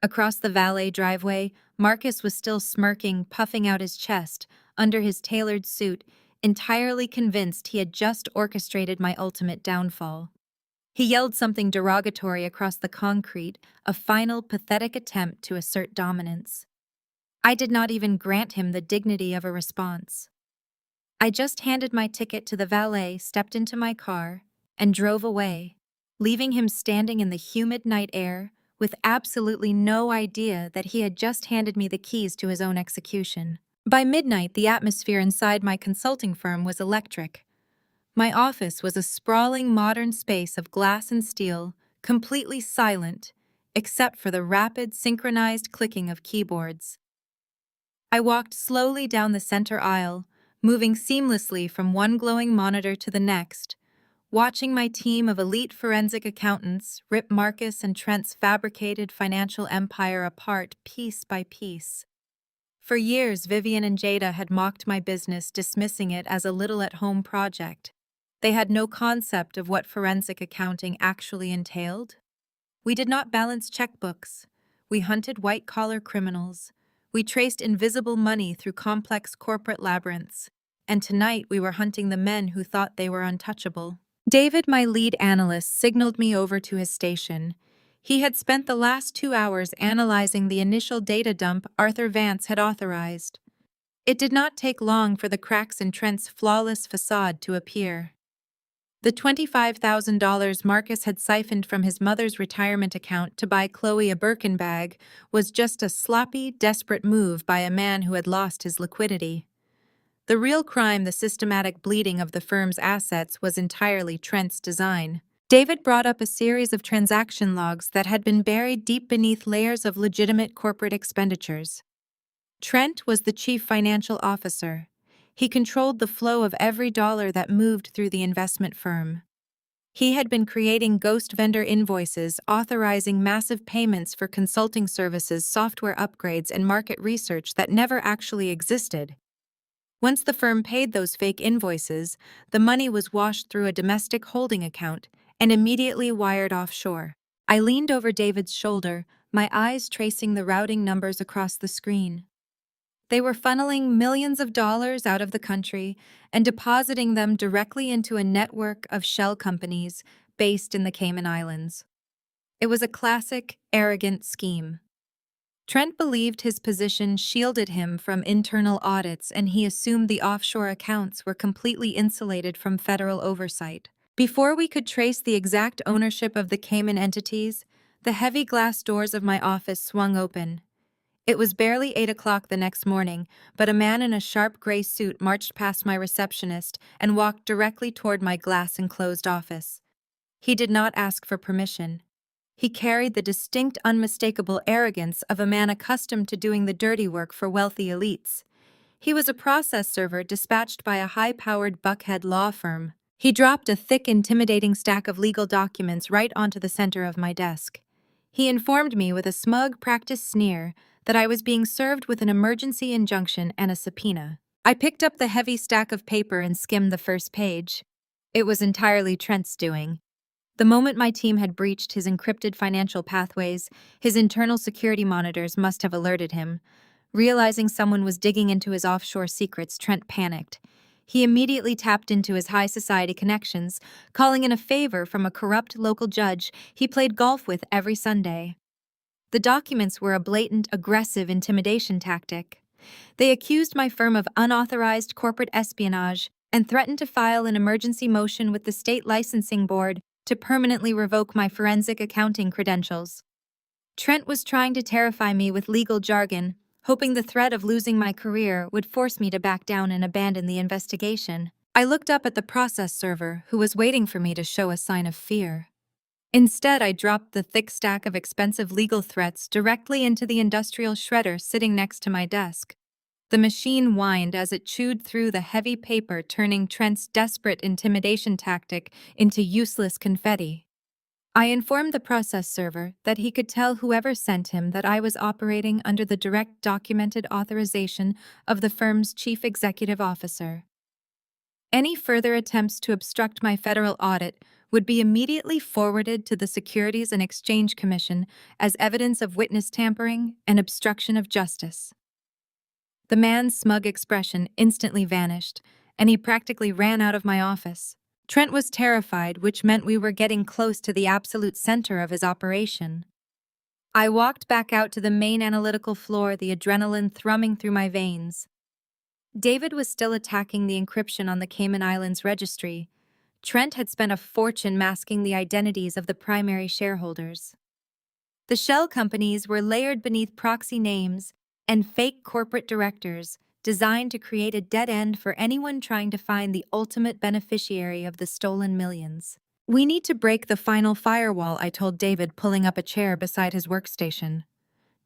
Across the valet driveway, Marcus was still smirking, puffing out his chest under his tailored suit, entirely convinced he had just orchestrated my ultimate downfall. He yelled something derogatory across the concrete, a final, pathetic attempt to assert dominance. I did not even grant him the dignity of a response. I just handed my ticket to the valet, stepped into my car, and drove away, leaving him standing in the humid night air with absolutely no idea that he had just handed me the keys to his own execution. By midnight, the atmosphere inside my consulting firm was electric. My office was a sprawling modern space of glass and steel, completely silent, except for the rapid, synchronized clicking of keyboards. I walked slowly down the center aisle, moving seamlessly from one glowing monitor to the next, watching my team of elite forensic accountants rip Marcus & Trent's fabricated financial empire apart piece by piece. For years, Vivian and Jada had mocked my business, dismissing it as a little-at-home project. They had no concept of what forensic accounting actually entailed. We did not balance checkbooks. We hunted white-collar criminals. We traced invisible money through complex corporate labyrinths. And tonight we were hunting the men who thought they were untouchable. David, my lead analyst, signaled me over to his station. He had spent the last 2 hours analyzing the initial data dump Arthur Vance had authorized. It did not take long for the cracks in Trent's flawless facade to appear. The $25,000 Marcus had siphoned from his mother's retirement account to buy Chloe a Birkin bag was just a sloppy, desperate move by a man who had lost his liquidity. The real crime, the systematic bleeding of the firm's assets, was entirely Trent's design. David brought up a series of transaction logs that had been buried deep beneath layers of legitimate corporate expenditures. Trent was the chief financial officer. He controlled the flow of every dollar that moved through the investment firm. He had been creating ghost vendor invoices, authorizing massive payments for consulting services, software upgrades, and market research that never actually existed. Once the firm paid those fake invoices, the money was washed through a domestic holding account and immediately wired offshore. I leaned over David's shoulder, my eyes tracing the routing numbers across the screen. They were funneling millions of dollars out of the country and depositing them directly into a network of shell companies based in the Cayman Islands. It was a classic, arrogant scheme. Trent believed his position shielded him from internal audits, and he assumed the offshore accounts were completely insulated from federal oversight. Before we could trace the exact ownership of the Cayman entities, the heavy glass doors of my office swung open. It was barely 8 o'clock the next morning, but a man in a sharp gray suit marched past my receptionist and walked directly toward my glass-enclosed office. He did not ask for permission. He carried the distinct, unmistakable arrogance of a man accustomed to doing the dirty work for wealthy elites. He was a process server dispatched by a high-powered Buckhead law firm. He dropped a thick, intimidating stack of legal documents right onto the center of my desk. He informed me with a smug, practiced sneer that I was being served with an emergency injunction and a subpoena. I picked up the heavy stack of paper and skimmed the first page. It was entirely Trent's doing. The moment my team had breached his encrypted financial pathways, his internal security monitors must have alerted him. Realizing someone was digging into his offshore secrets, Trent panicked. He immediately tapped into his high society connections, calling in a favor from a corrupt local judge he played golf with every Sunday. The documents were a blatant, aggressive intimidation tactic. They accused my firm of unauthorized corporate espionage and threatened to file an emergency motion with the state licensing board to permanently revoke my forensic accounting credentials. Trent was trying to terrify me with legal jargon, hoping the threat of losing my career would force me to back down and abandon the investigation. I looked up at the process server, who was waiting for me to show a sign of fear. Instead, I dropped the thick stack of expensive legal threats directly into the industrial shredder sitting next to my desk. The machine whined as it chewed through the heavy paper, turning Trent's desperate intimidation tactic into useless confetti. I informed the process server that he could tell whoever sent him that I was operating under the direct documented authorization of the firm's chief executive officer. Any further attempts to obstruct my federal audit would be immediately forwarded to the Securities and Exchange Commission as evidence of witness tampering and obstruction of justice. The man's smug expression instantly vanished, and he practically ran out of my office. Trent was terrified, which meant we were getting close to the absolute center of his operation. I walked back out to the main analytical floor, the adrenaline thrumming through my veins. David was still attacking the encryption on the Cayman Islands registry. Trent had spent a fortune masking the identities of the primary shareholders. The shell companies were layered beneath proxy names and fake corporate directors, designed to create a dead end for anyone trying to find the ultimate beneficiary of the stolen millions. "We need to break the final firewall," I told David, pulling up a chair beside his workstation.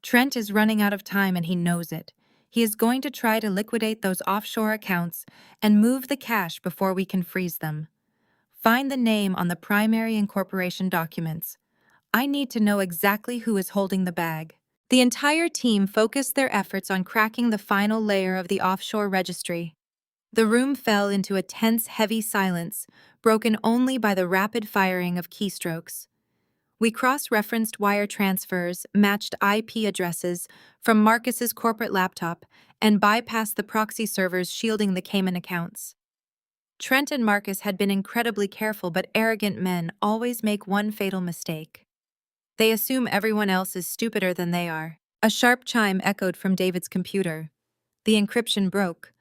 "Trent is running out of time and he knows it. He is going to try to liquidate those offshore accounts and move the cash before we can freeze them. Find the name on the primary incorporation documents. I need to know exactly who is holding the bag." The entire team focused their efforts on cracking the final layer of the offshore registry. The room fell into a tense, heavy silence, broken only by the rapid firing of keystrokes. We cross-referenced wire transfers, matched IP addresses from Marcus's corporate laptop, and bypassed the proxy servers shielding the Cayman accounts. Trent and Marcus had been incredibly careful, but arrogant men always make one fatal mistake. They assume everyone else is stupider than they are. A sharp chime echoed from David's computer. The encryption broke.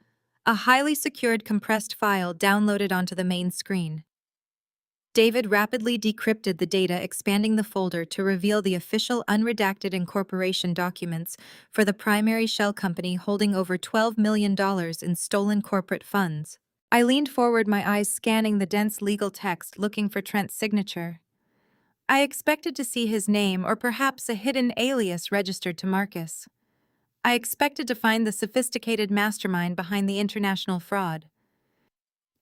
A highly secured compressed file downloaded onto the main screen. David rapidly decrypted the data, expanding the folder to reveal the official unredacted incorporation documents for the primary shell company holding over $12 million in stolen corporate funds. I leaned forward, my eyes scanning the dense legal text, looking for Trent's signature. I expected to see his name or perhaps a hidden alias registered to Marcus. I expected to find the sophisticated mastermind behind the international fraud.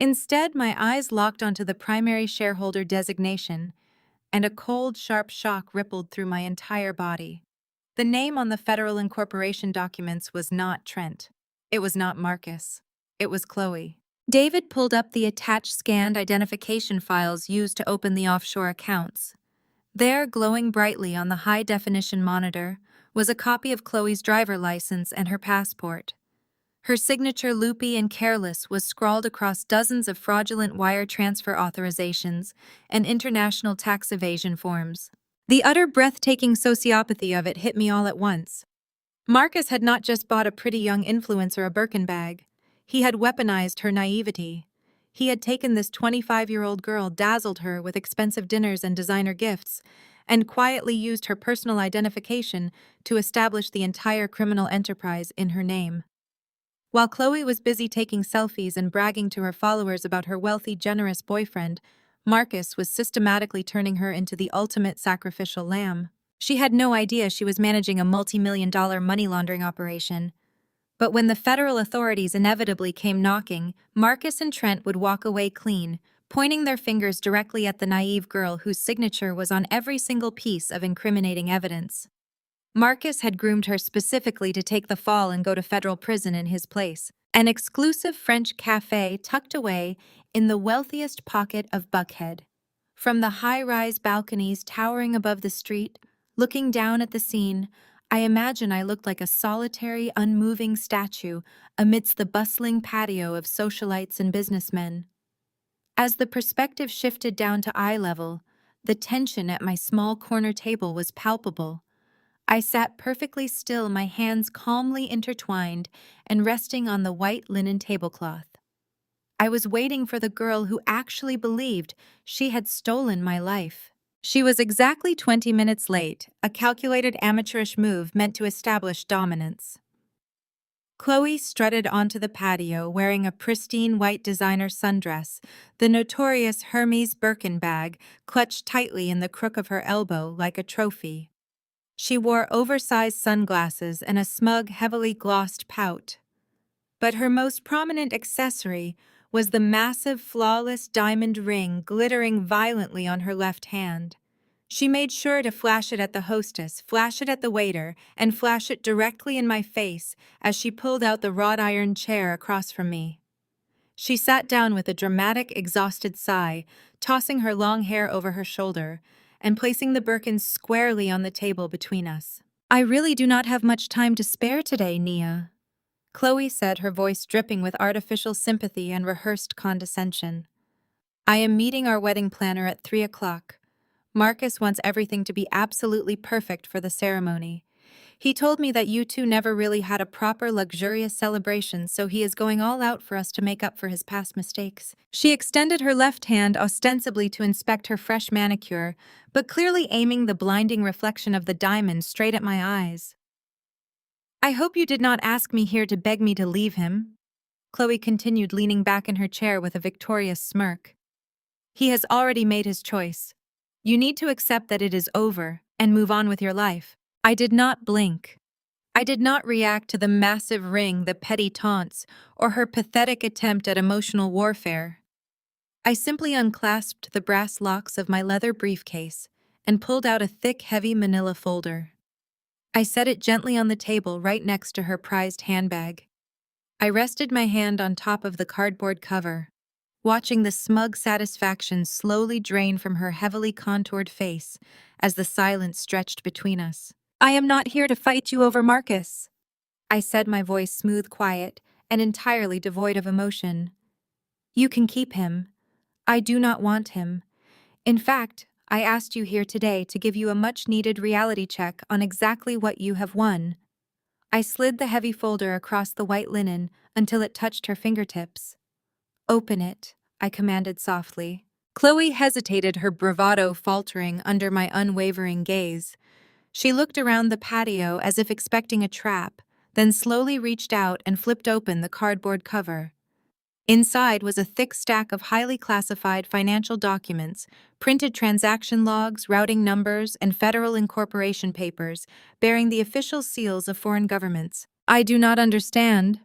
Instead, my eyes locked onto the primary shareholder designation, and a cold, sharp shock rippled through my entire body. The name on the federal incorporation documents was not Trent. It was not Marcus. It was Chloe. David pulled up the attached scanned identification files used to open the offshore accounts. There, glowing brightly on the high-definition monitor, was a copy of Chloe's driver license and her passport. Her signature, loopy and careless, was scrawled across dozens of fraudulent wire transfer authorizations and international tax evasion forms. The utter breathtaking sociopathy of it hit me all at once. Marcus had not just bought a pretty young influencer a Birkin bag. He had weaponized her naivety. He had taken this 25-year-old girl, dazzled her with expensive dinners and designer gifts, and quietly used her personal identification to establish the entire criminal enterprise in her name. While Chloe was busy taking selfies and bragging to her followers about her wealthy, generous boyfriend, Marcus was systematically turning her into the ultimate sacrificial lamb. She had no idea she was managing a multi-million-dollar money laundering operation. But when the federal authorities inevitably came knocking, Marcus and Trent would walk away clean, pointing their fingers directly at the naive girl whose signature was on every single piece of incriminating evidence. Marcus had groomed her specifically to take the fall and go to federal prison in his place, an exclusive French cafe tucked away in the wealthiest pocket of Buckhead. From the high-rise balconies towering above the street, looking down at the scene, I imagine I looked like a solitary, unmoving statue amidst the bustling patio of socialites and businessmen. As the perspective shifted down to eye level, the tension at my small corner table was palpable. I sat perfectly still, my hands calmly intertwined and resting on the white linen tablecloth. I was waiting for the girl who actually believed she had stolen my life. She was exactly 20 minutes late, a calculated amateurish move meant to establish dominance. Chloe strutted onto the patio wearing a pristine white designer sundress, the notorious Hermes Birkin bag clutched tightly in the crook of her elbow like a trophy. She wore oversized sunglasses and a smug, heavily glossed pout. But her most prominent accessory was the massive, flawless diamond ring glittering violently on her left hand. She made sure to flash it at the hostess, flash it at the waiter, and flash it directly in my face as she pulled out the wrought iron chair across from me. She sat down with a dramatic, exhausted sigh, tossing her long hair over her shoulder and placing the Birkins squarely on the table between us. "I really do not have much time to spare today, Nia," Chloe said, her voice dripping with artificial sympathy and rehearsed condescension. "I am meeting our wedding planner at 3 o'clock. Marcus wants everything to be absolutely perfect for the ceremony. He told me that you two never really had a proper luxurious celebration, so he is going all out for us to make up for his past mistakes." She extended her left hand ostensibly to inspect her fresh manicure, but clearly aiming the blinding reflection of the diamond straight at my eyes. "I hope you did not ask me here to beg me to leave him," Chloe continued, leaning back in her chair with a victorious smirk. "He has already made his choice. You need to accept that it is over and move on with your life." I did not blink. I did not react to the massive ring, the petty taunts, or her pathetic attempt at emotional warfare. I simply unclasped the brass locks of my leather briefcase and pulled out a thick, heavy manila folder. I set it gently on the table right next to her prized handbag. I rested my hand on top of the cardboard cover, watching the smug satisfaction slowly drain from her heavily contoured face as the silence stretched between us. "I am not here to fight you over Marcus," I said, my voice smooth, quiet, and entirely devoid of emotion. "You can keep him. I do not want him. In fact, I asked you here today to give you a much-needed reality check on exactly what you have won." I slid the heavy folder across the white linen until it touched her fingertips. "Open it," I commanded softly. Chloe hesitated, her bravado faltering under my unwavering gaze. She looked around the patio as if expecting a trap, then slowly reached out and flipped open the cardboard cover. Inside was a thick stack of highly classified financial documents, printed transaction logs, routing numbers, and federal incorporation papers bearing the official seals of foreign governments. "I do not understand,"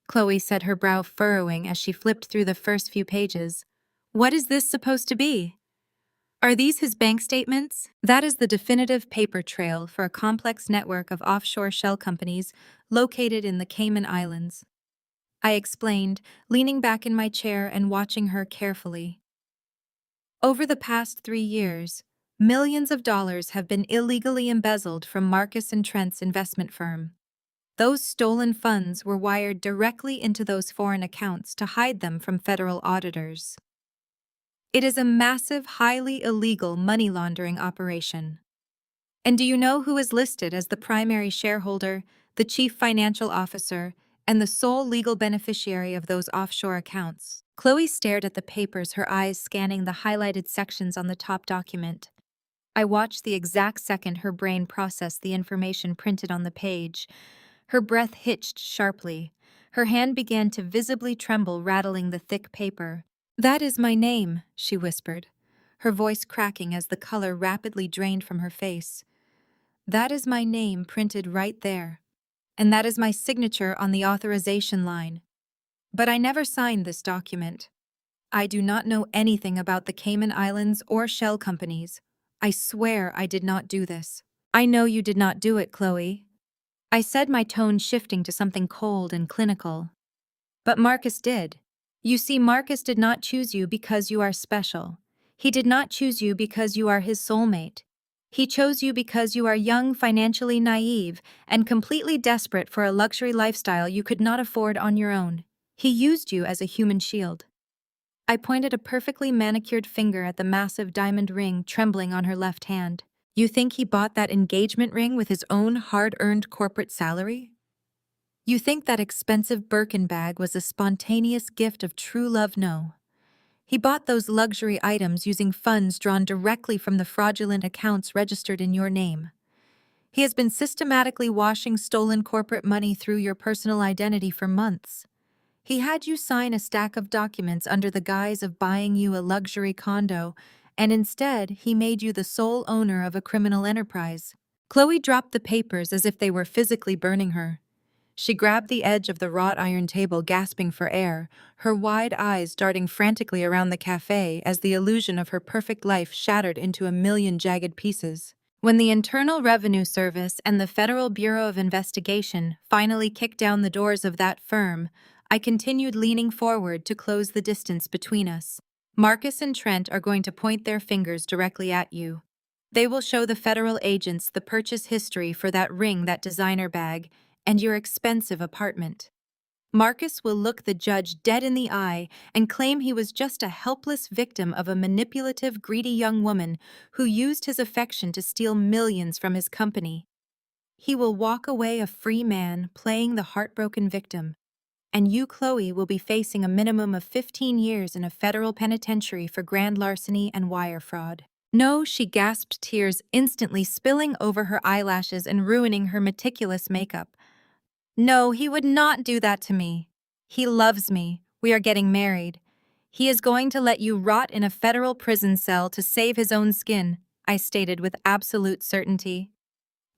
Chloe said, her brow furrowing as she flipped through the first few pages. "What is this supposed to be? Are these his bank statements?" "That is the definitive paper trail for a complex network of offshore shell companies located in the Cayman Islands," I explained, leaning back in my chair and watching her carefully. "Over the past 3 years, millions of dollars have been illegally embezzled from Marcus and Trent's investment firm. Those stolen funds were wired directly into those foreign accounts to hide them from federal auditors. It is a massive, highly illegal money laundering operation. And do you know who is listed as the primary shareholder, the chief financial officer, and the sole legal beneficiary of those offshore accounts?" Chloe stared at the papers, her eyes scanning the highlighted sections on the top document. I watched the exact second her brain processed the information printed on the page. Her breath hitched sharply. Her hand began to visibly tremble, rattling the thick paper. "That is my name," she whispered, her voice cracking as the color rapidly drained from her face. "That is my name printed right there. And that is my signature on the authorization line. But I never signed this document. I do not know anything about the Cayman Islands or shell companies. I swear I did not do this. I know you did not do it, Chloe. I said, my tone shifting to something cold and clinical. But Marcus did. You see, Marcus did not choose you because you are special. He did not choose you because you are his soulmate. He chose you because you are young, financially naive, and completely desperate for a luxury lifestyle you could not afford on your own. He used you as a human shield. I pointed a perfectly manicured finger at the massive diamond ring trembling on her left hand. You think he bought that engagement ring with his own hard-earned corporate salary? You think that expensive Birkin bag was a spontaneous gift of true love? No. He bought those luxury items using funds drawn directly from the fraudulent accounts registered in your name. He has been systematically washing stolen corporate money through your personal identity for months. He had you sign a stack of documents under the guise of buying you a luxury condo, and instead he made you the sole owner of a criminal enterprise. Chloe dropped the papers as if they were physically burning her. She grabbed the edge of the wrought iron table, gasping for air, her wide eyes darting frantically around the cafe as the illusion of her perfect life shattered into a million jagged pieces. When the Internal Revenue Service and the Federal Bureau of Investigation finally kicked down the doors of that firm, I continued leaning forward to close the distance between us. Marcus and Trent are going to point their fingers directly at you. They will show the federal agents the purchase history for that ring, that designer bag, and your expensive apartment. Marcus will look the judge dead in the eye and claim he was just a helpless victim of a manipulative, greedy young woman who used his affection to steal millions from his company. He will walk away a free man, playing the heartbroken victim. And you, Chloe, will be facing a minimum of 15 years in a federal penitentiary for grand larceny and wire fraud. No, she gasped, tears instantly spilling over her eyelashes and ruining her meticulous makeup. No, he would not do that to me. He loves me. We are getting married. He is going to let you rot in a federal prison cell to save his own skin, I stated with absolute certainty.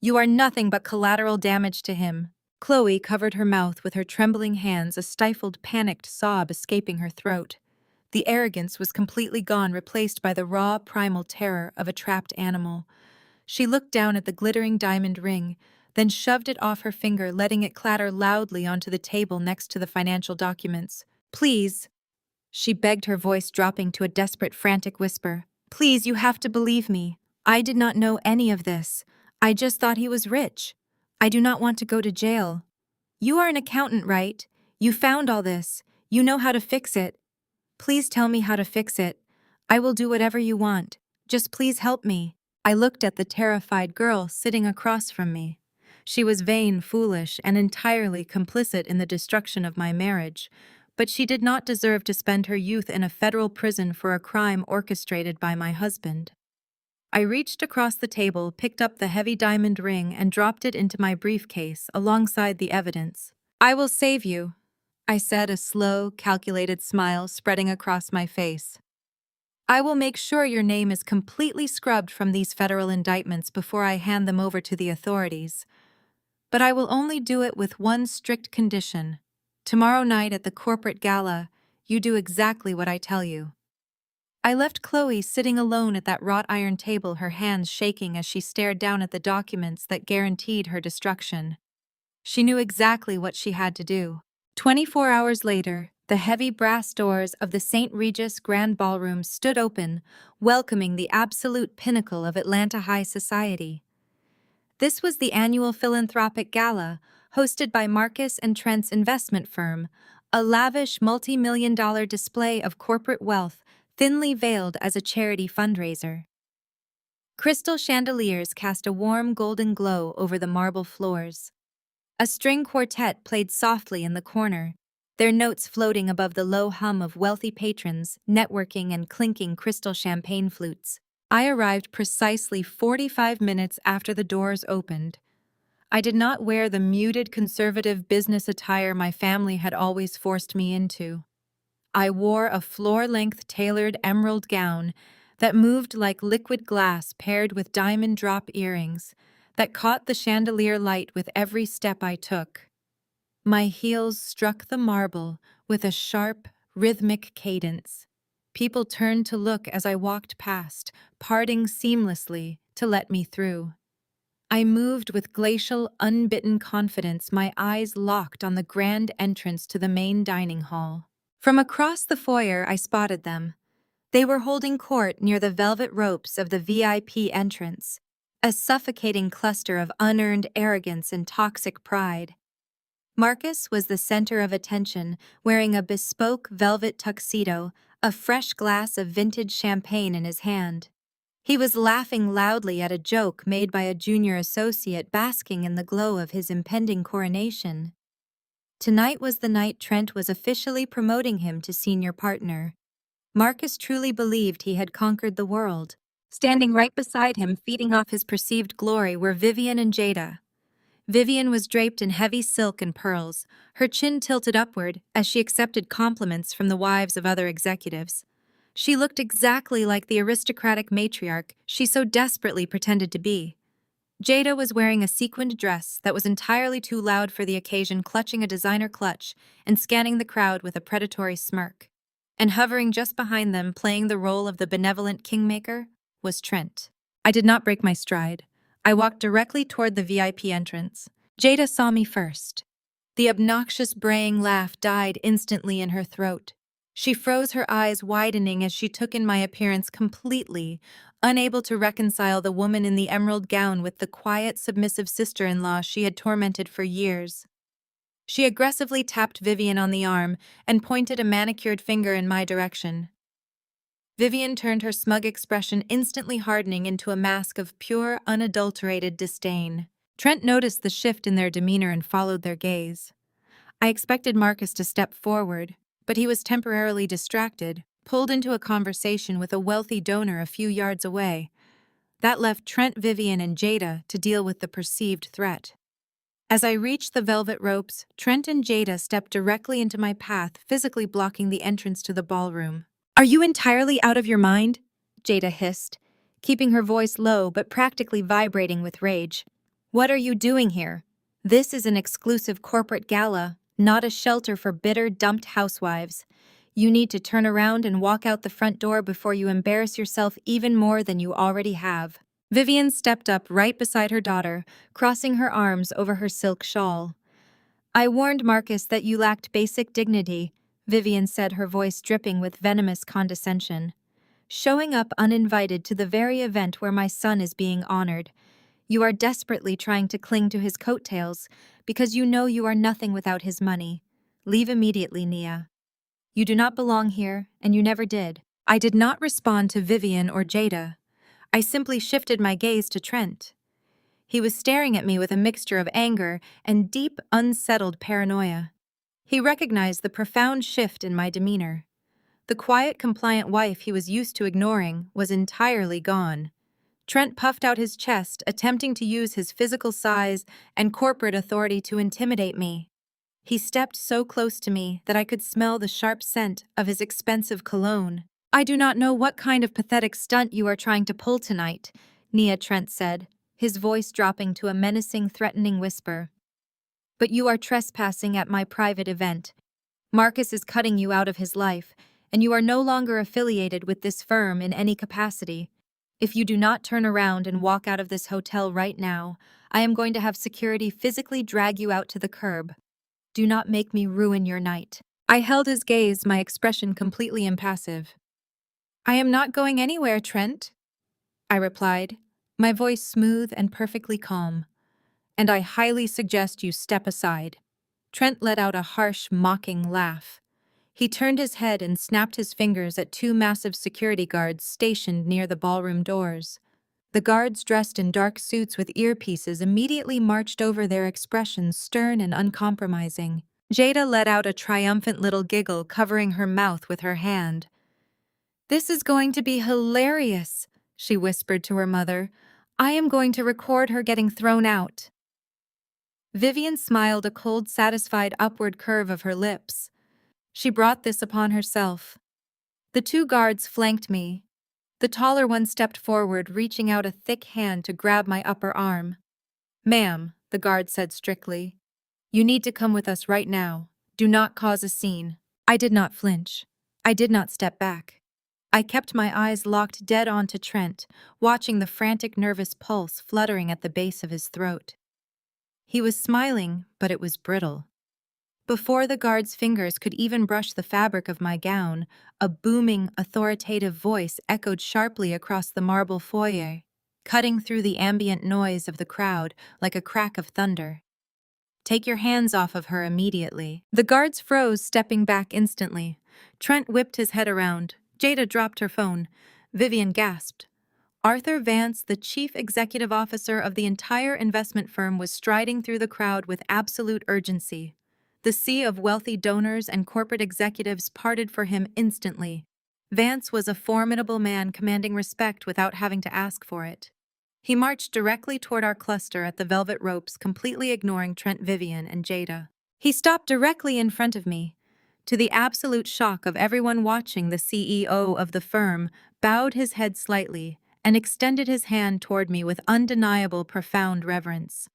You are nothing but collateral damage to him. Chloe covered her mouth with her trembling hands, a stifled, panicked sob escaping her throat. The arrogance was completely gone, replaced by the raw, primal terror of a trapped animal. She looked down at the glittering diamond ring, then shoved it off her finger, letting it clatter loudly onto the table next to the financial documents. Please, she begged, her voice dropping to a desperate, frantic whisper. Please, you have to believe me. I did not know any of this. I just thought he was rich. I do not want to go to jail. You are an accountant, right? You found all this. You know how to fix it. Please tell me how to fix it. I will do whatever you want. Just please help me. I looked at the terrified girl sitting across from me. She was vain, foolish, and entirely complicit in the destruction of my marriage, but she did not deserve to spend her youth in a federal prison for a crime orchestrated by my husband. I reached across the table, picked up the heavy diamond ring, and dropped it into my briefcase alongside the evidence. I will save you, I said, a slow, calculated smile spreading across my face. I will make sure your name is completely scrubbed from these federal indictments before I hand them over to the authorities. But I will only do it with one strict condition. Tomorrow night at the corporate gala, you do exactly what I tell you. I left Chloe sitting alone at that wrought iron table, her hands shaking as she stared down at the documents that guaranteed her destruction. She knew exactly what she had to do. 24 hours later, the heavy brass doors of the St. Regis Grand Ballroom stood open, welcoming the absolute pinnacle of Atlanta high society. This was the annual philanthropic gala, hosted by Marcus and Trent's investment firm, a lavish multi-million-dollar display of corporate wealth thinly veiled as a charity fundraiser. Crystal chandeliers cast a warm golden glow over the marble floors. A string quartet played softly in the corner, their notes floating above the low hum of wealthy patrons networking and clinking crystal champagne flutes. I arrived precisely 45 minutes after the doors opened. I did not wear the muted conservative business attire my family had always forced me into. I wore a floor-length tailored emerald gown that moved like liquid glass paired with diamond drop earrings that caught the chandelier light with every step I took. My heels struck the marble with a sharp, rhythmic cadence. People turned to look as I walked past, parting seamlessly to let me through. I moved with glacial, unbitten confidence, my eyes locked on the grand entrance to the main dining hall. From across the foyer, I spotted them. They were holding court near the velvet ropes of the VIP entrance, a suffocating cluster of unearned arrogance and toxic pride. Marcus was the center of attention, wearing a bespoke velvet tuxedo, a fresh glass of vintage champagne in his hand. He was laughing loudly at a joke made by a junior associate basking in the glow of his impending coronation. Tonight was the night Trent was officially promoting him to senior partner. Marcus truly believed he had conquered the world. Standing right beside him, feeding off his perceived glory, were Vivian and Jada. Vivian was draped in heavy silk and pearls, her chin tilted upward as she accepted compliments from the wives of other executives. She looked exactly like the aristocratic matriarch she so desperately pretended to be. Jada was wearing a sequined dress that was entirely too loud for the occasion, clutching a designer clutch and scanning the crowd with a predatory smirk. And hovering just behind them, playing the role of the benevolent kingmaker, was Trent. I did not break my stride. I walked directly toward the VIP entrance. Jada saw me first. The obnoxious braying laugh died instantly in her throat. She froze, her eyes widening as she took in my appearance completely, unable to reconcile the woman in the emerald gown with the quiet, submissive sister-in-law she had tormented for years. She aggressively tapped Vivian on the arm and pointed a manicured finger in my direction. Vivian turned, her smug expression instantly hardening into a mask of pure, unadulterated disdain. Trent noticed the shift in their demeanor and followed their gaze. I expected Marcus to step forward, but he was temporarily distracted, pulled into a conversation with a wealthy donor a few yards away. That left Trent, Vivian, and Jada to deal with the perceived threat. As I reached the velvet ropes, Trent and Jada stepped directly into my path, physically blocking the entrance to the ballroom. "Are you entirely out of your mind?" Jada hissed, keeping her voice low but practically vibrating with rage. "What are you doing here? This is an exclusive corporate gala, not a shelter for bitter, dumped housewives. You need to turn around and walk out the front door before you embarrass yourself even more than you already have." Vivian stepped up right beside her daughter, crossing her arms over her silk shawl. "I warned Marcus that you lacked basic dignity," Vivian said, her voice dripping with venomous condescension. "Showing up uninvited to the very event where my son is being honored. You are desperately trying to cling to his coattails because you know you are nothing without his money. Leave immediately, Nia. You do not belong here, and you never did." I did not respond to Vivian or Jada. I simply shifted my gaze to Trent. He was staring at me with a mixture of anger and deep, unsettled paranoia. He recognized the profound shift in my demeanor. The quiet, compliant wife he was used to ignoring was entirely gone. Trent puffed out his chest, attempting to use his physical size and corporate authority to intimidate me. He stepped so close to me that I could smell the sharp scent of his expensive cologne. "I do not know what kind of pathetic stunt you are trying to pull tonight," Nia, Trent said, his voice dropping to a menacing, threatening whisper. "But you are trespassing at my private event. Marcus is cutting you out of his life, and you are no longer affiliated with this firm in any capacity. If you do not turn around and walk out of this hotel right now, I am going to have security physically drag you out to the curb. Do not make me ruin your night." I held his gaze, my expression completely impassive. "I am not going anywhere, Trent," I replied, my voice smooth and perfectly calm. "And I highly suggest you step aside." Trent let out a harsh, mocking laugh. He turned his head and snapped his fingers at two massive security guards stationed near the ballroom doors. The guards, dressed in dark suits with earpieces, immediately marched over, their expressions stern and uncompromising. Jada let out a triumphant little giggle, covering her mouth with her hand. "This is going to be hilarious," she whispered to her mother. "I am going to record her getting thrown out." Vivian smiled, a cold, satisfied upward curve of her lips. She brought this upon herself. The two guards flanked me. The taller one stepped forward, reaching out a thick hand to grab my upper arm. "Ma'am," the guard said strictly, "you need to come with us right now. Do not cause a scene." I did not flinch. I did not step back. I kept my eyes locked dead onto Trent, watching the frantic nervous pulse fluttering at the base of his throat. He was smiling, but it was brittle. Before the guard's fingers could even brush the fabric of my gown, a booming, authoritative voice echoed sharply across the marble foyer, cutting through the ambient noise of the crowd like a crack of thunder. "Take your hands off of her immediately." The guards froze, stepping back instantly. Trent whipped his head around. Jada dropped her phone. Vivian gasped. Arthur Vance, the chief executive officer of the entire investment firm, was striding through the crowd with absolute urgency. The sea of wealthy donors and corporate executives parted for him instantly. Vance was a formidable man commanding respect without having to ask for it. He marched directly toward our cluster at the velvet ropes, completely ignoring Trent, Vivian, and Jada. He stopped directly in front of me. To the absolute shock of everyone watching, the CEO of the firm bowed his head slightly and extended his hand toward me with undeniable, profound reverence.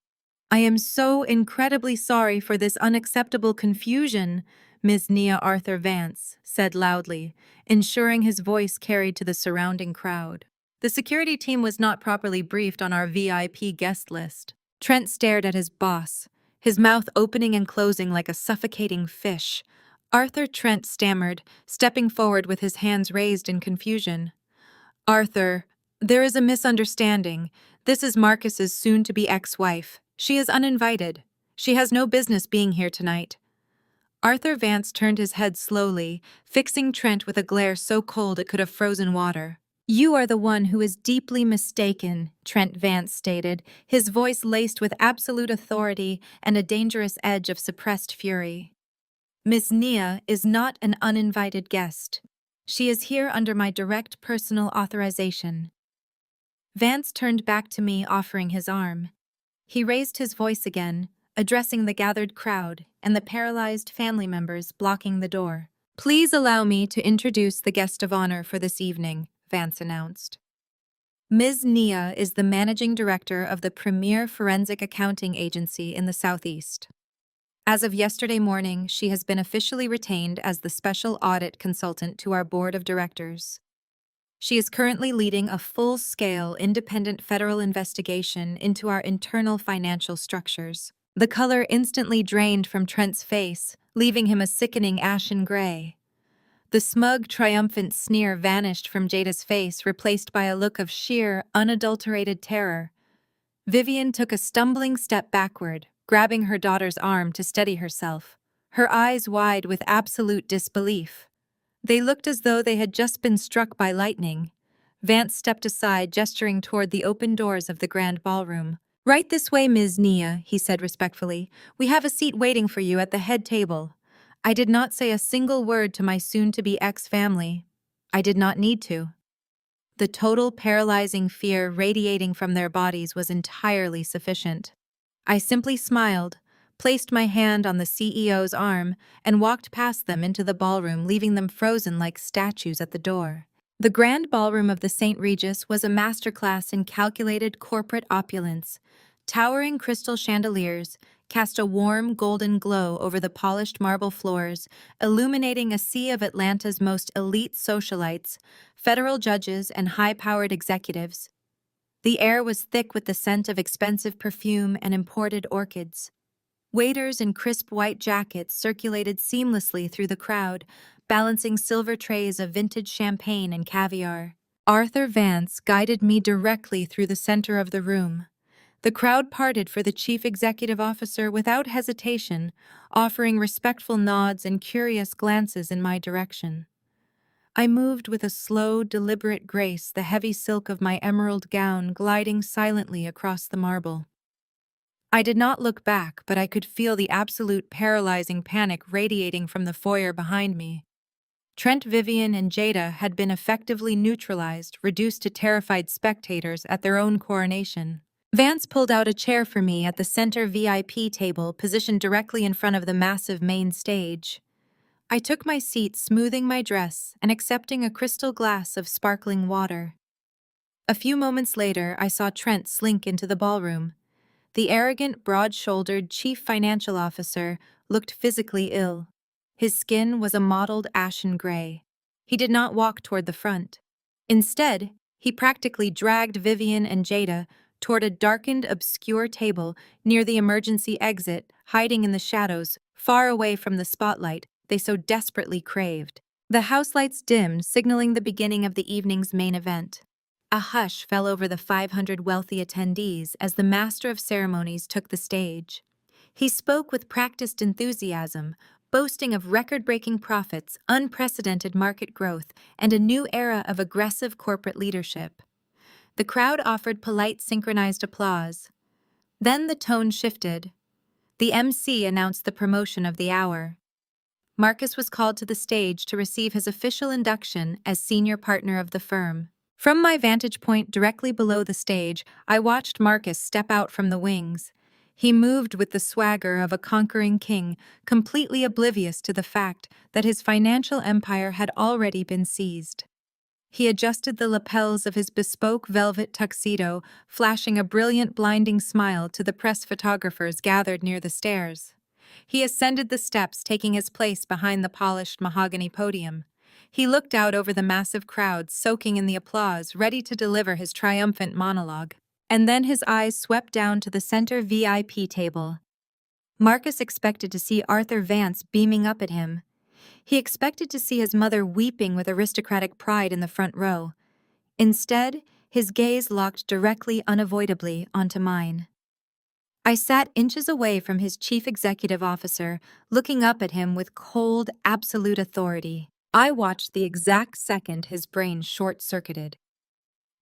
"I am so incredibly sorry for this unacceptable confusion," Ms. Nia Arthur Vance said loudly, ensuring his voice carried to the surrounding crowd. "The security team was not properly briefed on our VIP guest list." Trent stared at his boss, his mouth opening and closing like a suffocating fish. Arthur, Trent stammered, stepping forward with his hands raised in confusion. "Arthur, there is a misunderstanding. This is Marcus's soon-to-be ex-wife. She is uninvited. She has no business being here tonight." Arthur Vance turned his head slowly, fixing Trent with a glare so cold it could have frozen water. "You are the one who is deeply mistaken," Trent Vance stated, his voice laced with absolute authority and a dangerous edge of suppressed fury. "Miss Nia is not an uninvited guest. She is here under my direct personal authorization." Vance turned back to me, offering his arm. He raised his voice again, addressing the gathered crowd and the paralyzed family members blocking the door. "Please allow me to introduce the guest of honor for this evening," Vance announced. "Ms. Nia is the managing director of the premier forensic accounting agency in the Southeast. As of yesterday morning, she has been officially retained as the special audit consultant to our board of directors. She is currently leading a full-scale independent federal investigation into our internal financial structures." The color instantly drained from Trent's face, leaving him a sickening ashen gray. The smug, triumphant sneer vanished from Jada's face, replaced by a look of sheer, unadulterated terror. Vivian took a stumbling step backward, grabbing her daughter's arm to steady herself, her eyes wide with absolute disbelief. They looked as though they had just been struck by lightning. Vance stepped aside, gesturing toward the open doors of the grand ballroom. "Right this way, Ms. Nia," he said respectfully. "We have a seat waiting for you at the head table." I did not say a single word to my soon-to-be ex-family. I did not need to. The total paralyzing fear radiating from their bodies was entirely sufficient. I simply smiled, placed my hand on the CEO's arm, and walked past them into the ballroom, leaving them frozen like statues at the door. The grand ballroom of the St. Regis was a masterclass in calculated corporate opulence. Towering crystal chandeliers cast a warm golden glow over the polished marble floors, illuminating a sea of Atlanta's most elite socialites, federal judges, and high-powered executives. The air was thick with the scent of expensive perfume and imported orchids. Waiters in crisp white jackets circulated seamlessly through the crowd, balancing silver trays of vintage champagne and caviar. Arthur Vance guided me directly through the center of the room. The crowd parted for the chief executive officer without hesitation, offering respectful nods and curious glances in my direction. I moved with a slow, deliberate grace, the heavy silk of my emerald gown gliding silently across the marble. I did not look back, but I could feel the absolute paralyzing panic radiating from the foyer behind me. Trent, Vivian, and Jada had been effectively neutralized, reduced to terrified spectators at their own coronation. Vance pulled out a chair for me at the center VIP table, positioned directly in front of the massive main stage. I took my seat, smoothing my dress and accepting a crystal glass of sparkling water. A few moments later, I saw Trent slink into the ballroom. The arrogant, broad-shouldered chief financial officer looked physically ill. His skin was a mottled ashen gray. He did not walk toward the front. Instead, he practically dragged Vivian and Jada toward a darkened, obscure table near the emergency exit, hiding in the shadows, far away from the spotlight they so desperately craved. The house lights dimmed, signaling the beginning of the evening's main event. A hush fell over the 500 wealthy attendees as the master of ceremonies took the stage. He spoke with practiced enthusiasm, boasting of record-breaking profits, unprecedented market growth, and a new era of aggressive corporate leadership. The crowd offered polite, synchronized applause. Then the tone shifted. The MC announced the promotion of the hour. Marcus was called to the stage to receive his official induction as senior partner of the firm. From my vantage point directly below the stage, I watched Marcus step out from the wings. He moved with the swagger of a conquering king, completely oblivious to the fact that his financial empire had already been seized. He adjusted the lapels of his bespoke velvet tuxedo, flashing a brilliant, blinding smile to the press photographers gathered near the stairs. He ascended the steps, taking his place behind the polished mahogany podium. He looked out over the massive crowd, soaking in the applause, ready to deliver his triumphant monologue. And then his eyes swept down to the center VIP table. Marcus expected to see Arthur Vance beaming up at him. He expected to see his mother weeping with aristocratic pride in the front row. Instead, his gaze locked directly, unavoidably, onto mine. I sat inches away from his chief executive officer, looking up at him with cold, absolute authority. I watched the exact second his brain short-circuited.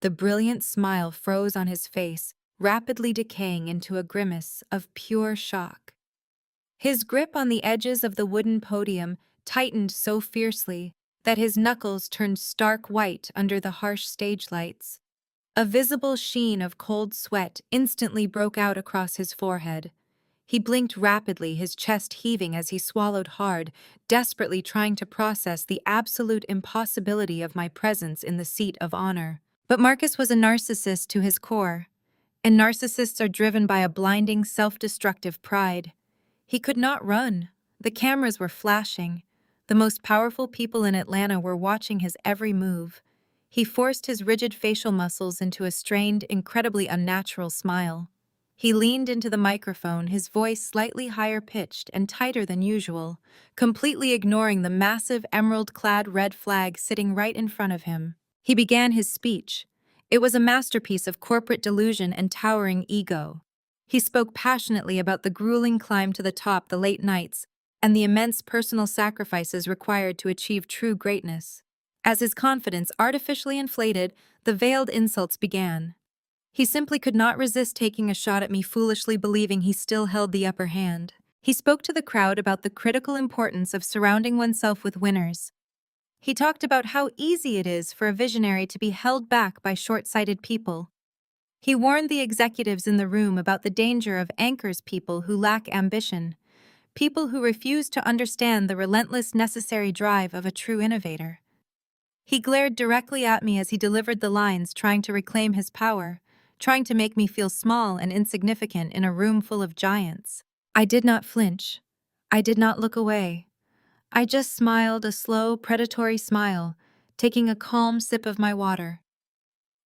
The brilliant smile froze on his face, rapidly decaying into a grimace of pure shock. His grip on the edges of the wooden podium tightened so fiercely that his knuckles turned stark white under the harsh stage lights. A visible sheen of cold sweat instantly broke out across his forehead. He blinked rapidly, his chest heaving as he swallowed hard, desperately trying to process the absolute impossibility of my presence in the seat of honor. But Marcus was a narcissist to his core, and narcissists are driven by a blinding, self-destructive pride. He could not run. The cameras were flashing. The most powerful people in Atlanta were watching his every move. He forced his rigid facial muscles into a strained, incredibly unnatural smile. He leaned into the microphone, his voice slightly higher pitched and tighter than usual, completely ignoring the massive emerald-clad red flag sitting right in front of him. He began his speech. It was a masterpiece of corporate delusion and towering ego. He spoke passionately about the grueling climb to the top, the late nights, and the immense personal sacrifices required to achieve true greatness. As his confidence artificially inflated, the veiled insults began. He simply could not resist taking a shot at me, foolishly believing he still held the upper hand. He spoke to the crowd about the critical importance of surrounding oneself with winners. He talked about how easy it is for a visionary to be held back by short-sighted people. He warned the executives in the room about the danger of anchors people who lack ambition, people who refuse to understand the relentless necessary drive of a true innovator. He glared directly at me as he delivered the lines, trying to reclaim his power, trying to make me feel small and insignificant in a room full of giants. I did not flinch. I did not look away. I just smiled, a slow, predatory smile, taking a calm sip of my water.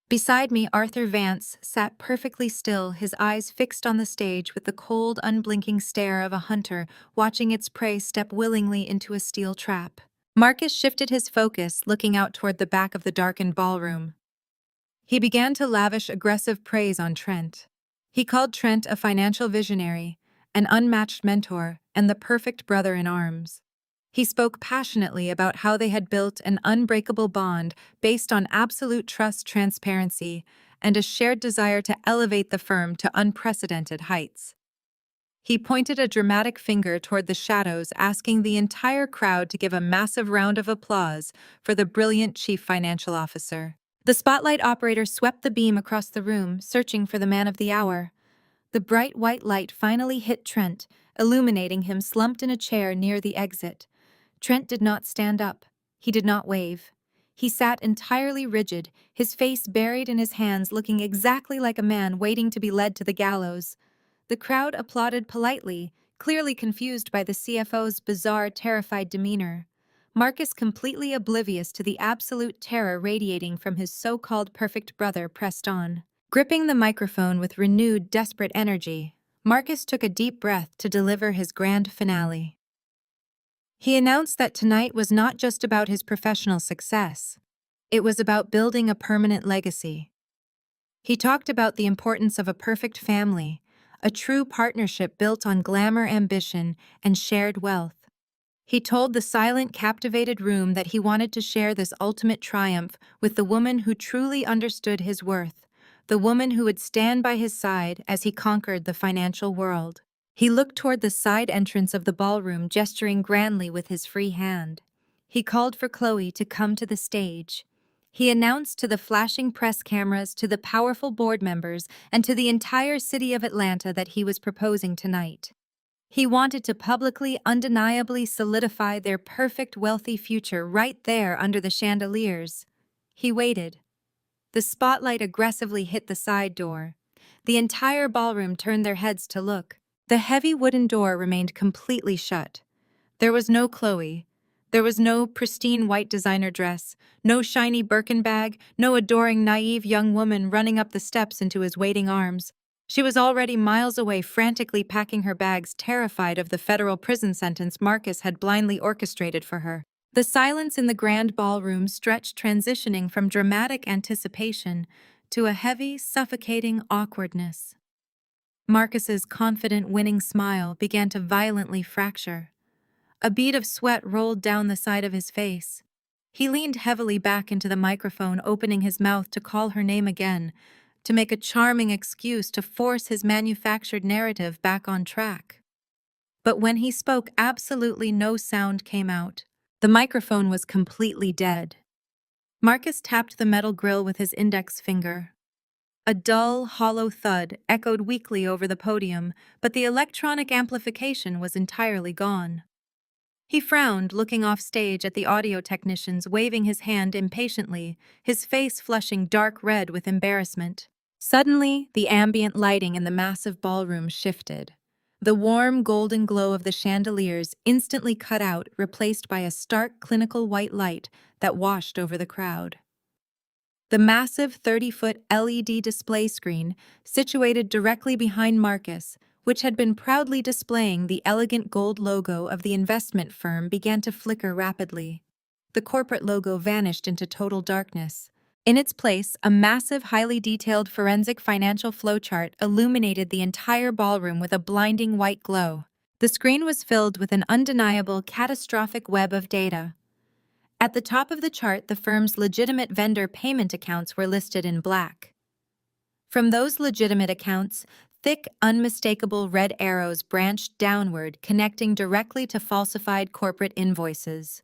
Beside me, Arthur Vance sat perfectly still, his eyes fixed on the stage with the cold, unblinking stare of a hunter watching its prey step willingly into a steel trap. Marcus shifted his focus, looking out toward the back of the darkened ballroom. He began to lavish aggressive praise on Trent. He called Trent a financial visionary, an unmatched mentor, and the perfect brother in arms. He spoke passionately about how they had built an unbreakable bond based on absolute trust, transparency, and a shared desire to elevate the firm to unprecedented heights. He pointed a dramatic finger toward the shadows, asking the entire crowd to give a massive round of applause for the brilliant chief financial officer. The spotlight operator swept the beam across the room, searching for the man of the hour. The bright white light finally hit Trent, illuminating him slumped in a chair near the exit. Trent did not stand up. He did not wave. He sat entirely rigid, his face buried in his hands, looking exactly like a man waiting to be led to the gallows. The crowd applauded politely, clearly confused by the CFO's bizarre, terrified demeanor. Marcus, completely oblivious to the absolute terror radiating from his so-called perfect brother, pressed on. Gripping the microphone with renewed, desperate energy, Marcus took a deep breath to deliver his grand finale. He announced that tonight was not just about his professional success. It was about building a permanent legacy. He talked about the importance of a perfect family, a true partnership built on glamour, ambition, and shared wealth. He told the silent, captivated room that he wanted to share this ultimate triumph with the woman who truly understood his worth, the woman who would stand by his side as he conquered the financial world. He looked toward the side entrance of the ballroom, gesturing grandly with his free hand. He called for Chloe to come to the stage. He announced to the flashing press cameras, to the powerful board members, and to the entire city of Atlanta that he was proposing tonight. He wanted to publicly, undeniably solidify their perfect, wealthy future right there under the chandeliers. He waited. The spotlight aggressively hit the side door. The entire ballroom turned their heads to look. The heavy wooden door remained completely shut. There was no Chloe. There was no pristine white designer dress, no shiny Birkin bag, no adoring, naive young woman running up the steps into his waiting arms. She was already miles away, frantically packing her bags, terrified of the federal prison sentence Marcus had blindly orchestrated for her. The silence in the grand ballroom stretched, transitioning from dramatic anticipation to a heavy, suffocating awkwardness. Marcus's confident, winning smile began to violently fracture. A bead of sweat rolled down the side of his face. He leaned heavily back into the microphone, opening his mouth to call her name again, to make a charming excuse to force his manufactured narrative back on track. But when he spoke, absolutely no sound came out. The microphone was completely dead. Marcus tapped the metal grill with his index finger. A dull, hollow thud echoed weakly over the podium, but the electronic amplification was entirely gone. He frowned, looking off stage at the audio technicians, waving his hand impatiently, his face flushing dark red with embarrassment. Suddenly, the ambient lighting in the massive ballroom shifted. The warm, golden glow of the chandeliers instantly cut out, replaced by a stark, clinical white light that washed over the crowd. The massive 30-foot LED display screen, situated directly behind Marcus, which had been proudly displaying the elegant gold logo of the investment firm, began to flicker rapidly. The corporate logo vanished into total darkness. In its place, a massive, highly detailed forensic financial flowchart illuminated the entire ballroom with a blinding white glow. The screen was filled with an undeniable, catastrophic web of data. At the top of the chart, the firm's legitimate vendor payment accounts were listed in black. From those legitimate accounts, thick, unmistakable red arrows branched downward, connecting directly to falsified corporate invoices.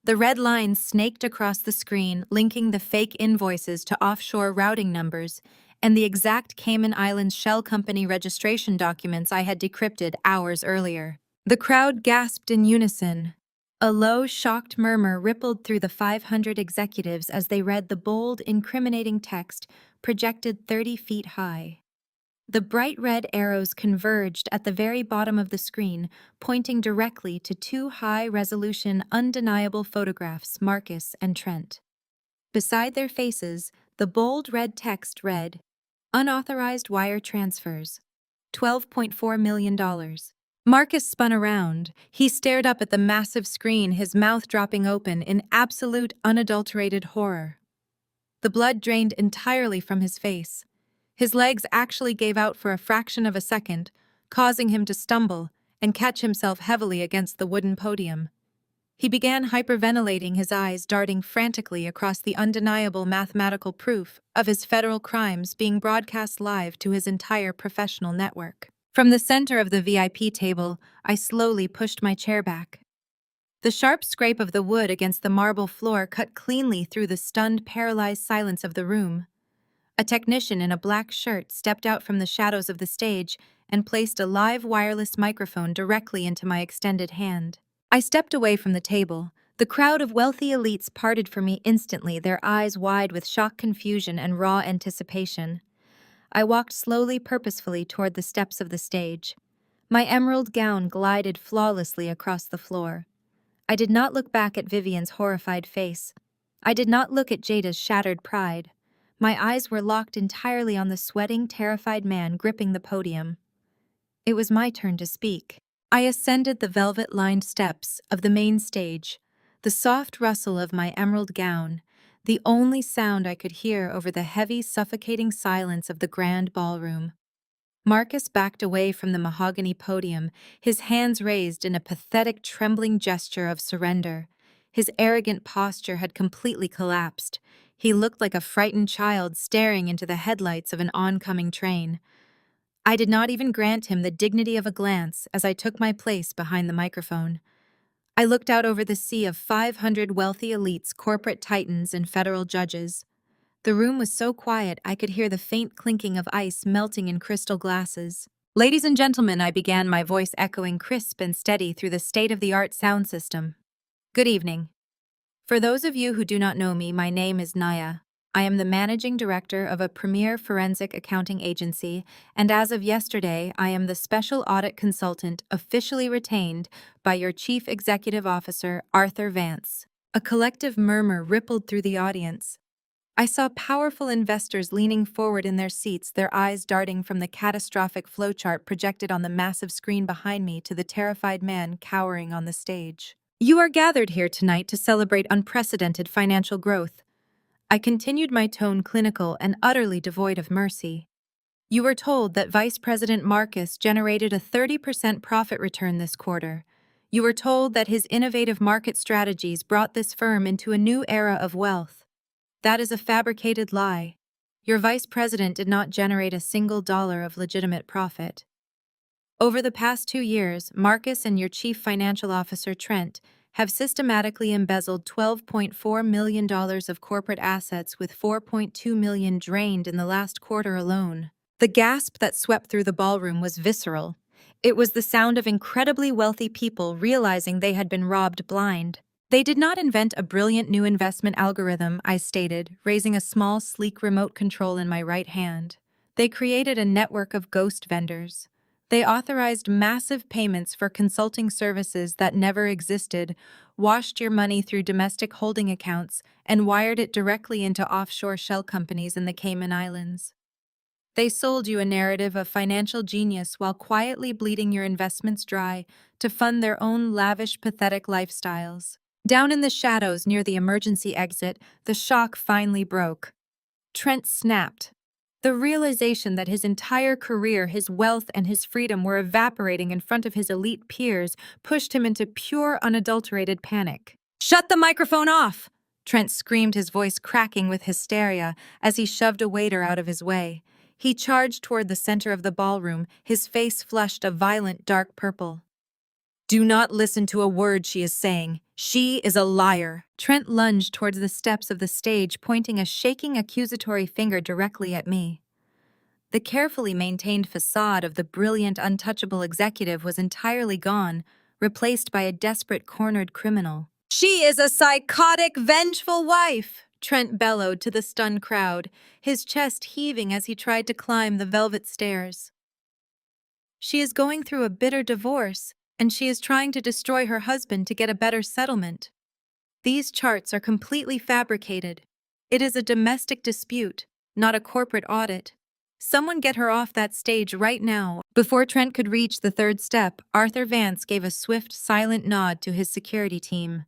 The red lines snaked across the screen, linking the fake invoices to offshore routing numbers and the exact Cayman Islands shell company registration documents I had decrypted hours earlier. The crowd gasped in unison. A low, shocked murmur rippled through the 500 executives as they read the bold, incriminating text projected 30 feet high. The bright red arrows converged at the very bottom of the screen, pointing directly to two high-resolution, undeniable photographs, Marcus and Trent. Beside their faces, the bold red text read, "Unauthorized wire transfers, $12.4 million. Marcus spun around. He stared up at the massive screen, his mouth dropping open in absolute, unadulterated horror. The blood drained entirely from his face. His legs actually gave out for a fraction of a second, causing him to stumble and catch himself heavily against the wooden podium. He began hyperventilating, his eyes darting frantically across the undeniable mathematical proof of his federal crimes being broadcast live to his entire professional network. From the center of the VIP table, I slowly pushed my chair back. The sharp scrape of the wood against the marble floor cut cleanly through the stunned, paralyzed silence of the room. A technician in a black shirt stepped out from the shadows of the stage and placed a live wireless microphone directly into my extended hand. I stepped away from the table. The crowd of wealthy elites parted from me instantly, their eyes wide with shocked confusion and raw anticipation. I walked slowly, purposefully toward the steps of the stage. My emerald gown glided flawlessly across the floor. I did not look back at Vivian's horrified face. I did not look at Jada's shattered pride. My eyes were locked entirely on the sweating, terrified man gripping the podium. It was my turn to speak. I ascended the velvet-lined steps of the main stage, the soft rustle of my emerald gown, the only sound I could hear over the heavy, suffocating silence of the grand ballroom. Marcus backed away from the mahogany podium, his hands raised in a pathetic, trembling gesture of surrender. His arrogant posture had completely collapsed. He looked like a frightened child staring into the headlights of an oncoming train. I did not even grant him the dignity of a glance as I took my place behind the microphone. I looked out over the sea of 500 wealthy elites, corporate titans, and federal judges. The room was so quiet I could hear the faint clinking of ice melting in crystal glasses. "Ladies and gentlemen," I began, my voice echoing crisp and steady through the state-of-the-art sound system. "Good evening. For those of you who do not know me, my name is Naya. I am the managing director of a premier forensic accounting agency, and as of yesterday, I am the special audit consultant officially retained by your chief executive officer, Arthur Vance." A collective murmur rippled through the audience. I saw powerful investors leaning forward in their seats, their eyes darting from the catastrophic flowchart projected on the massive screen behind me to the terrified man cowering on the stage. "You are gathered here tonight to celebrate unprecedented financial growth." I continued, my tone clinical and utterly devoid of mercy. "You were told that Vice President Marcus generated a 30% profit return this quarter. You were told that his innovative market strategies brought this firm into a new era of wealth. That is a fabricated lie. Your vice president did not generate a single dollar of legitimate profit. Over the past 2 years, Marcus and your chief financial officer, Trent, have systematically embezzled $12.4 million of corporate assets, with $4.2 million drained in the last quarter alone." The gasp that swept through the ballroom was visceral. It was the sound of incredibly wealthy people realizing they had been robbed blind. "They did not invent a brilliant new investment algorithm," I stated, raising a small, sleek remote control in my right hand. "They created a network of ghost vendors. They authorized massive payments for consulting services that never existed, washed your money through domestic holding accounts, and wired it directly into offshore shell companies in the Cayman Islands. They sold you a narrative of financial genius while quietly bleeding your investments dry to fund their own lavish, pathetic lifestyles." Down in the shadows near the emergency exit, the shock finally broke. Trent snapped. The realization that his entire career, his wealth, and his freedom were evaporating in front of his elite peers pushed him into pure, unadulterated panic. "Shut the microphone off!" Trent screamed, his voice cracking with hysteria as he shoved a waiter out of his way. He charged toward the center of the ballroom, his face flushed a violent dark purple. "Do not listen to a word she is saying. She is a liar." Trent lunged towards the steps of the stage, pointing a shaking, accusatory finger directly at me. The carefully maintained facade of the brilliant, untouchable executive was entirely gone, replaced by a desperate, cornered criminal. "She is a psychotic, vengeful wife," Trent bellowed to the stunned crowd, his chest heaving as he tried to climb the velvet stairs. "She is going through a bitter divorce, and she is trying to destroy her husband to get a better settlement. These charts are completely fabricated. It is a domestic dispute, not a corporate audit. Someone get her off that stage right now." Before Trent could reach the third step, Arthur Vance gave a swift, silent nod to his security team.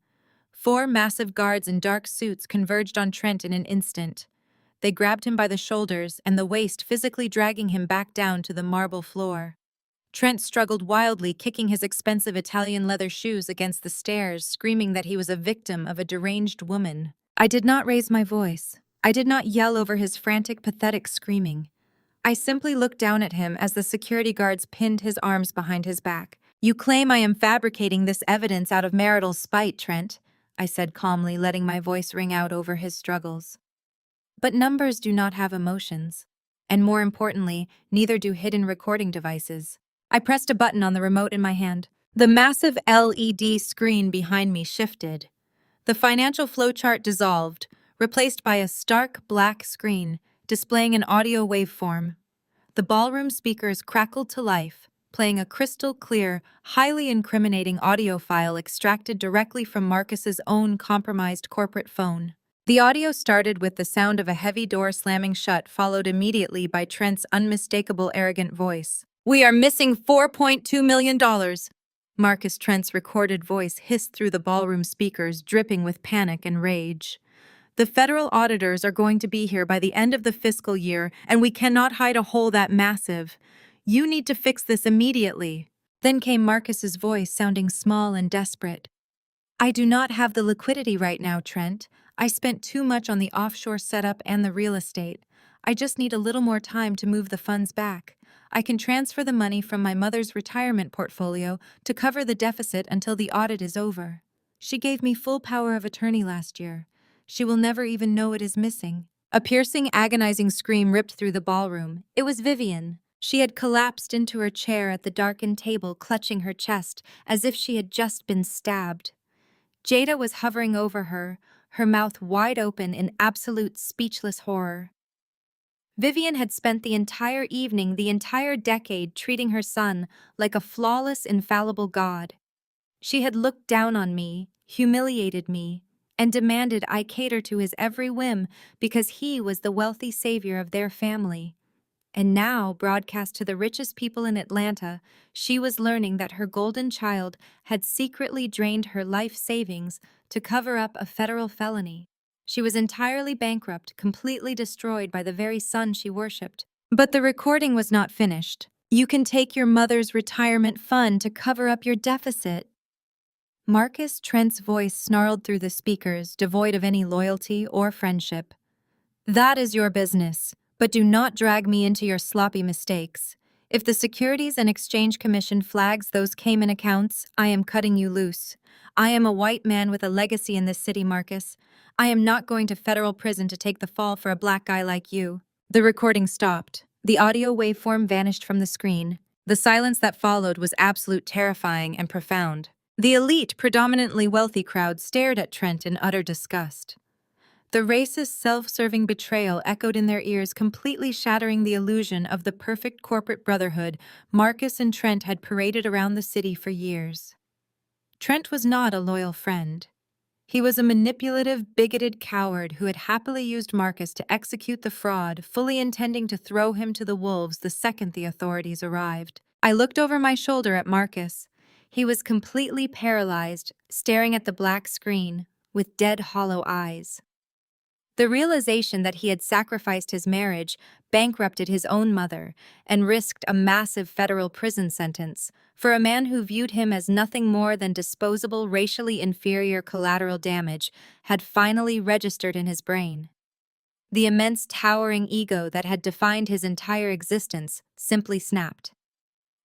4 massive guards in dark suits converged on Trent in an instant. They grabbed him by the shoulders and the waist, physically dragging him back down to the marble floor. Trent struggled wildly, kicking his expensive Italian leather shoes against the stairs, screaming that he was a victim of a deranged woman. I did not raise my voice. I did not yell over his frantic, pathetic screaming. I simply looked down at him as the security guards pinned his arms behind his back. "You claim I am fabricating this evidence out of marital spite, Trent," I said calmly, letting my voice ring out over his struggles. "But numbers do not have emotions. And more importantly, neither do hidden recording devices." I pressed a button on the remote in my hand. The massive LED screen behind me shifted. The financial flowchart dissolved, replaced by a stark black screen displaying an audio waveform. The ballroom speakers crackled to life, playing a crystal-clear, highly incriminating audio file extracted directly from Marcus's own compromised corporate phone. The audio started with the sound of a heavy door slamming shut, followed immediately by Trent's unmistakable arrogant voice. "We are missing $4.2 million. Marcus Trent's recorded voice hissed through the ballroom speakers, dripping with panic and rage. "The federal auditors are going to be here by the end of the fiscal year, and we cannot hide a hole that massive. You need to fix this immediately." Then came Marcus's voice, sounding small and desperate. "I do not have the liquidity right now, Trent. I spent too much on the offshore setup and the real estate. I just need a little more time to move the funds back. I can transfer the money from my mother's retirement portfolio to cover the deficit until the audit is over. She gave me full power of attorney last year. She will never even know it is missing." A piercing, agonizing scream ripped through the ballroom. It was Vivian. She had collapsed into her chair at the darkened table, clutching her chest as if she had just been stabbed. Jada was hovering over her, her mouth wide open in absolute speechless horror. Vivian had spent the entire evening, the entire decade, treating her son like a flawless, infallible god. She had looked down on me, humiliated me, and demanded I cater to his every whim because he was the wealthy savior of their family. And now, broadcast to the richest people in Atlanta, she was learning that her golden child had secretly drained her life savings to cover up a federal felony. She was entirely bankrupt, completely destroyed by the very son she worshipped. But the recording was not finished. "You can take your mother's retirement fund to cover up your deficit." Marcus Trent's voice snarled through the speakers, devoid of any loyalty or friendship. "That is your business, but do not drag me into your sloppy mistakes. If the Securities and Exchange Commission flags those Cayman accounts, I am cutting you loose. I am a white man with a legacy in this city, Marcus. I am not going to federal prison to take the fall for a black guy like you." The recording stopped. The audio waveform vanished from the screen. The silence that followed was absolute, terrifying, and profound. The elite, predominantly wealthy crowd stared at Trent in utter disgust. The racist, self-serving betrayal echoed in their ears, completely shattering the illusion of the perfect corporate brotherhood Marcus and Trent had paraded around the city for years. Trent was not a loyal friend. He was a manipulative, bigoted coward who had happily used Marcus to execute the fraud, fully intending to throw him to the wolves the second the authorities arrived. I looked over my shoulder at Marcus. He was completely paralyzed, staring at the black screen, with dead, hollow eyes. The realization that he had sacrificed his marriage, bankrupted his own mother, and risked a massive federal prison sentence for a man who viewed him as nothing more than disposable, racially inferior collateral damage had finally registered in his brain. The immense, towering ego that had defined his entire existence simply snapped.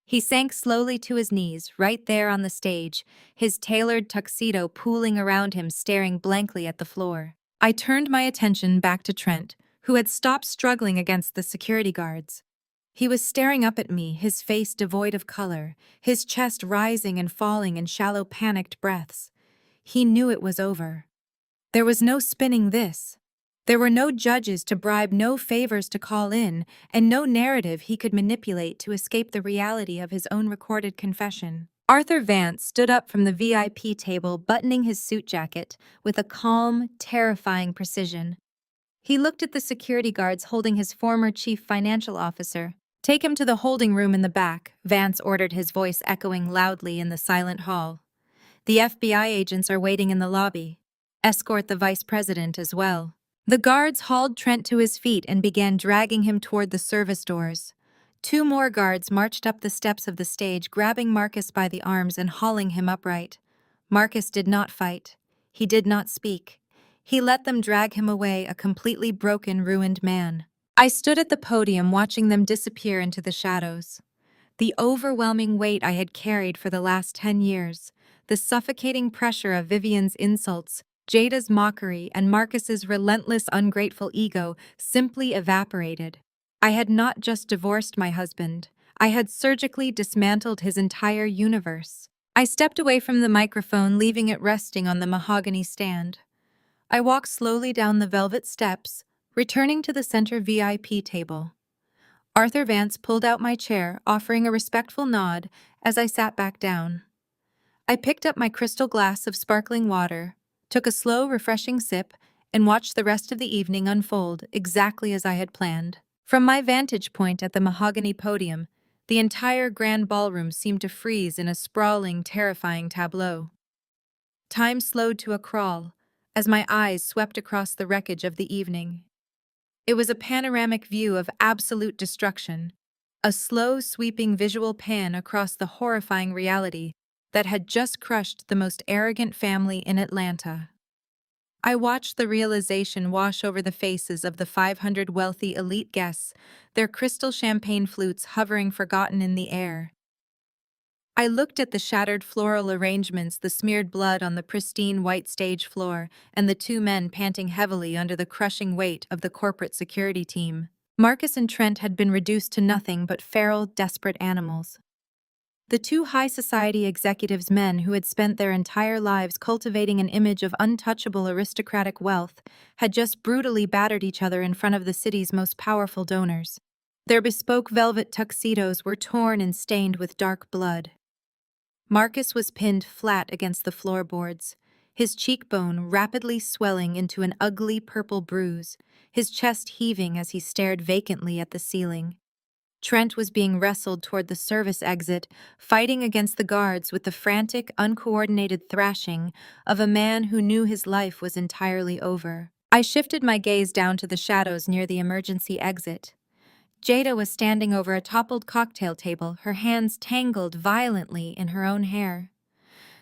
He sank slowly to his knees, right there on the stage, his tailored tuxedo pooling around him, staring blankly at the floor. I turned my attention back to Trent, who had stopped struggling against the security guards. He was staring up at me, his face devoid of color, his chest rising and falling in shallow, panicked breaths. He knew it was over. There was no spinning this. There were no judges to bribe, no favors to call in, and no narrative he could manipulate to escape the reality of his own recorded confession. Arthur Vance stood up from the VIP table, buttoning his suit jacket with a calm, terrifying precision. He looked at the security guards holding his former chief financial officer. "Take him to the holding room in the back," Vance ordered, his voice echoing loudly in the silent hall. "The FBI agents are waiting in the lobby. Escort the vice president as well." The guards hauled Trent to his feet and began dragging him toward the service doors. Two more guards marched up the steps of the stage, grabbing Marcus by the arms and hauling him upright. Marcus did not fight. He did not speak. He let them drag him away, a completely broken, ruined man. I stood at the podium watching them disappear into the shadows. The overwhelming weight I had carried for the last 10 years, the suffocating pressure of Vivian's insults, Jada's mockery, and Marcus's relentless, ungrateful ego simply evaporated. I had not just divorced my husband. I had surgically dismantled his entire universe. I stepped away from the microphone, leaving it resting on the mahogany stand. I walked slowly down the velvet steps, returning to the center VIP table. Arthur Vance pulled out my chair, offering a respectful nod as I sat back down. I picked up my crystal glass of sparkling water, took a slow, refreshing sip, and watched the rest of the evening unfold exactly as I had planned. From my vantage point at the mahogany podium, the entire grand ballroom seemed to freeze in a sprawling, terrifying tableau. Time slowed to a crawl as my eyes swept across the wreckage of the evening. It was a panoramic view of absolute destruction, a slow, sweeping visual pan across the horrifying reality that had just crushed the most arrogant family in Atlanta. I watched the realization wash over the faces of the 500 wealthy elite guests, their crystal champagne flutes hovering forgotten in the air. I looked at the shattered floral arrangements, the smeared blood on the pristine white stage floor, and the two men panting heavily under the crushing weight of the corporate security team. Marcus and Trent had been reduced to nothing but feral, desperate animals. The two high society executives, men who had spent their entire lives cultivating an image of untouchable aristocratic wealth, had just brutally battered each other in front of the city's most powerful donors. Their bespoke velvet tuxedos were torn and stained with dark blood. Marcus was pinned flat against the floorboards, his cheekbone rapidly swelling into an ugly purple bruise, his chest heaving as he stared vacantly at the ceiling. Trent was being wrestled toward the service exit, fighting against the guards with the frantic, uncoordinated thrashing of a man who knew his life was entirely over. I shifted my gaze down to the shadows near the emergency exit. Jada was standing over a toppled cocktail table, her hands tangled violently in her own hair.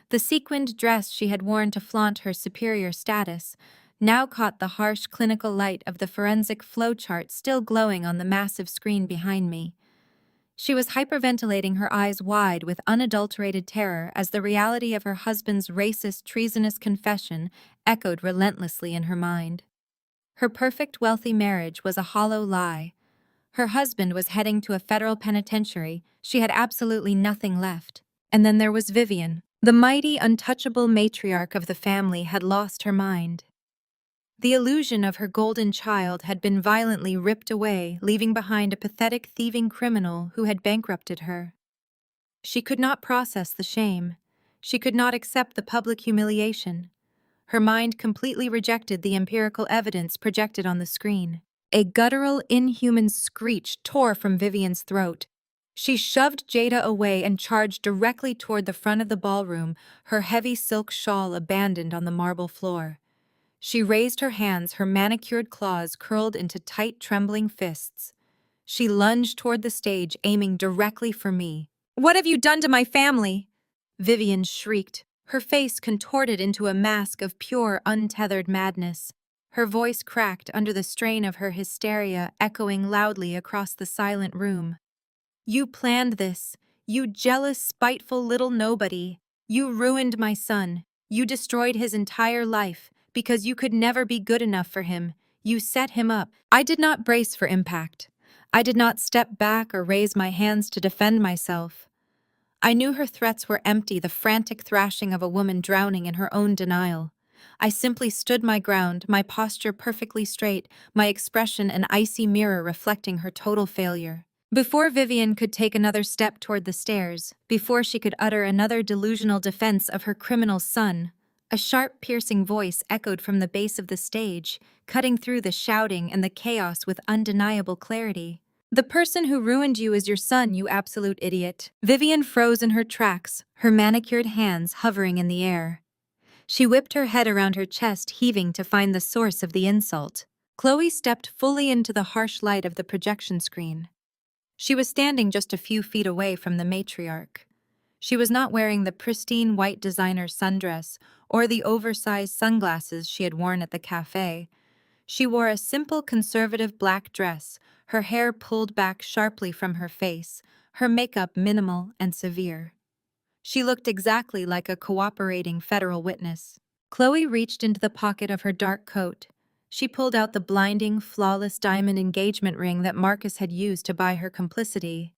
The sequined dress she had worn to flaunt her superior status now caught the harsh clinical light of the forensic flowchart still glowing on the massive screen behind me. She was hyperventilating, her eyes wide with unadulterated terror as the reality of her husband's racist, treasonous confession echoed relentlessly in her mind. Her perfect, wealthy marriage was a hollow lie. Her husband was heading to a federal penitentiary. She had absolutely nothing left. And then there was Vivian. The mighty, untouchable matriarch of the family had lost her mind. The illusion of her golden child had been violently ripped away, leaving behind a pathetic, thieving criminal who had bankrupted her. She could not process the shame. She could not accept the public humiliation. Her mind completely rejected the empirical evidence projected on the screen. A guttural, inhuman screech tore from Vivian's throat. She shoved Jada away and charged directly toward the front of the ballroom, her heavy silk shawl abandoned on the marble floor. She raised her hands, her manicured claws curled into tight, trembling fists. She lunged toward the stage, aiming directly for me. "What have you done to my family?" Vivian shrieked, her face contorted into a mask of pure, untethered madness. Her voice cracked under the strain of her hysteria, echoing loudly across the silent room. "You planned this, you jealous, spiteful little nobody. You ruined my son. You destroyed his entire life because you could never be good enough for him. You set him up." I did not brace for impact. I did not step back or raise my hands to defend myself. I knew her threats were empty, the frantic thrashing of a woman drowning in her own denial. I simply stood my ground, my posture perfectly straight, my expression an icy mirror reflecting her total failure. Before Vivian could take another step toward the stairs, before she could utter another delusional defense of her criminal son, a sharp, piercing voice echoed from the base of the stage, cutting through the shouting and the chaos with undeniable clarity. "The person who ruined you is your son, you absolute idiot." Vivian froze in her tracks, her manicured hands hovering in the air. She whipped her head around her chest, heaving to find the source of the insult. Chloe stepped fully into the harsh light of the projection screen. She was standing just a few feet away from the matriarch. She was not wearing the pristine white designer sundress or the oversized sunglasses she had worn at the cafe. She wore a simple conservative black dress, her hair pulled back sharply from her face, her makeup minimal and severe. She looked exactly like a cooperating federal witness. Chloe reached into the pocket of her dark coat. She pulled out the blinding, flawless diamond engagement ring that Marcus had used to buy her complicity.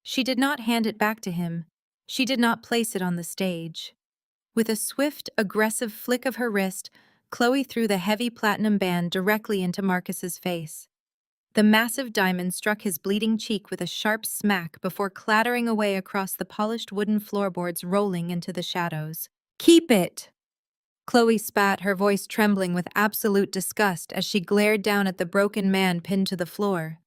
She did not hand it back to him. She did not place it on the stage. With a swift, aggressive flick of her wrist, Chloe threw the heavy platinum band directly into Marcus's face. The massive diamond struck his bleeding cheek with a sharp smack before clattering away across the polished wooden floorboards, rolling into the shadows. "Keep it!" Chloe spat, her voice trembling with absolute disgust as she glared down at the broken man pinned to the floor.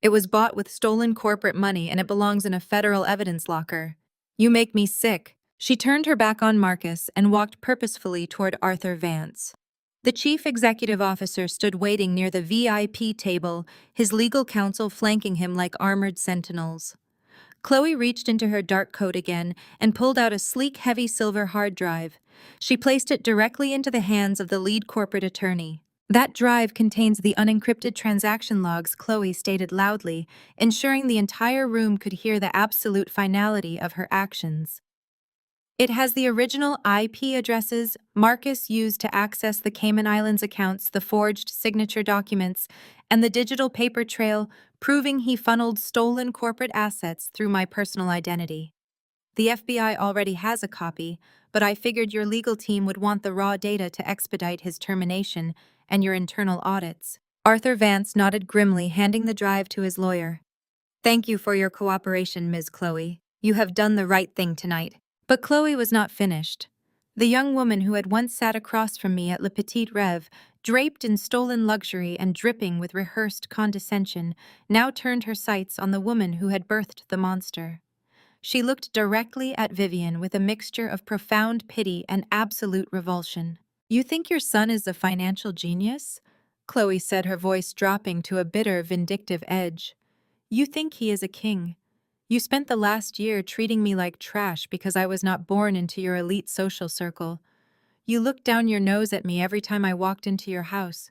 "It was bought with stolen corporate money and it belongs in a federal evidence locker. You make me sick." She turned her back on Marcus and walked purposefully toward Arthur Vance. The chief executive officer stood waiting near the VIP table, his legal counsel flanking him like armored sentinels. Chloe reached into her dark coat again and pulled out a sleek, heavy silver hard drive. She placed it directly into the hands of the lead corporate attorney. "That drive contains the unencrypted transaction logs," Chloe stated loudly, ensuring the entire room could hear the absolute finality of her actions. "It has the original IP addresses Marcus used to access the Cayman Islands accounts, the forged signature documents, and the digital paper trail proving he funneled stolen corporate assets through my personal identity. The FBI already has a copy, but I figured your legal team would want the raw data to expedite his termination and your internal audits." Arthur Vance nodded grimly, handing the drive to his lawyer. "Thank you for your cooperation, Ms. Chloe. You have done the right thing tonight." But Chloe was not finished. The young woman who had once sat across from me at Le Petit Rêve, draped in stolen luxury and dripping with rehearsed condescension, now turned her sights on the woman who had birthed the monster. She looked directly at Vivian with a mixture of profound pity and absolute revulsion. "You think your son is a financial genius?" Chloe said, her voice dropping to a bitter, vindictive edge. "You think he is a king. You spent the last year treating me like trash because I was not born into your elite social circle. You looked down your nose at me every time I walked into your house.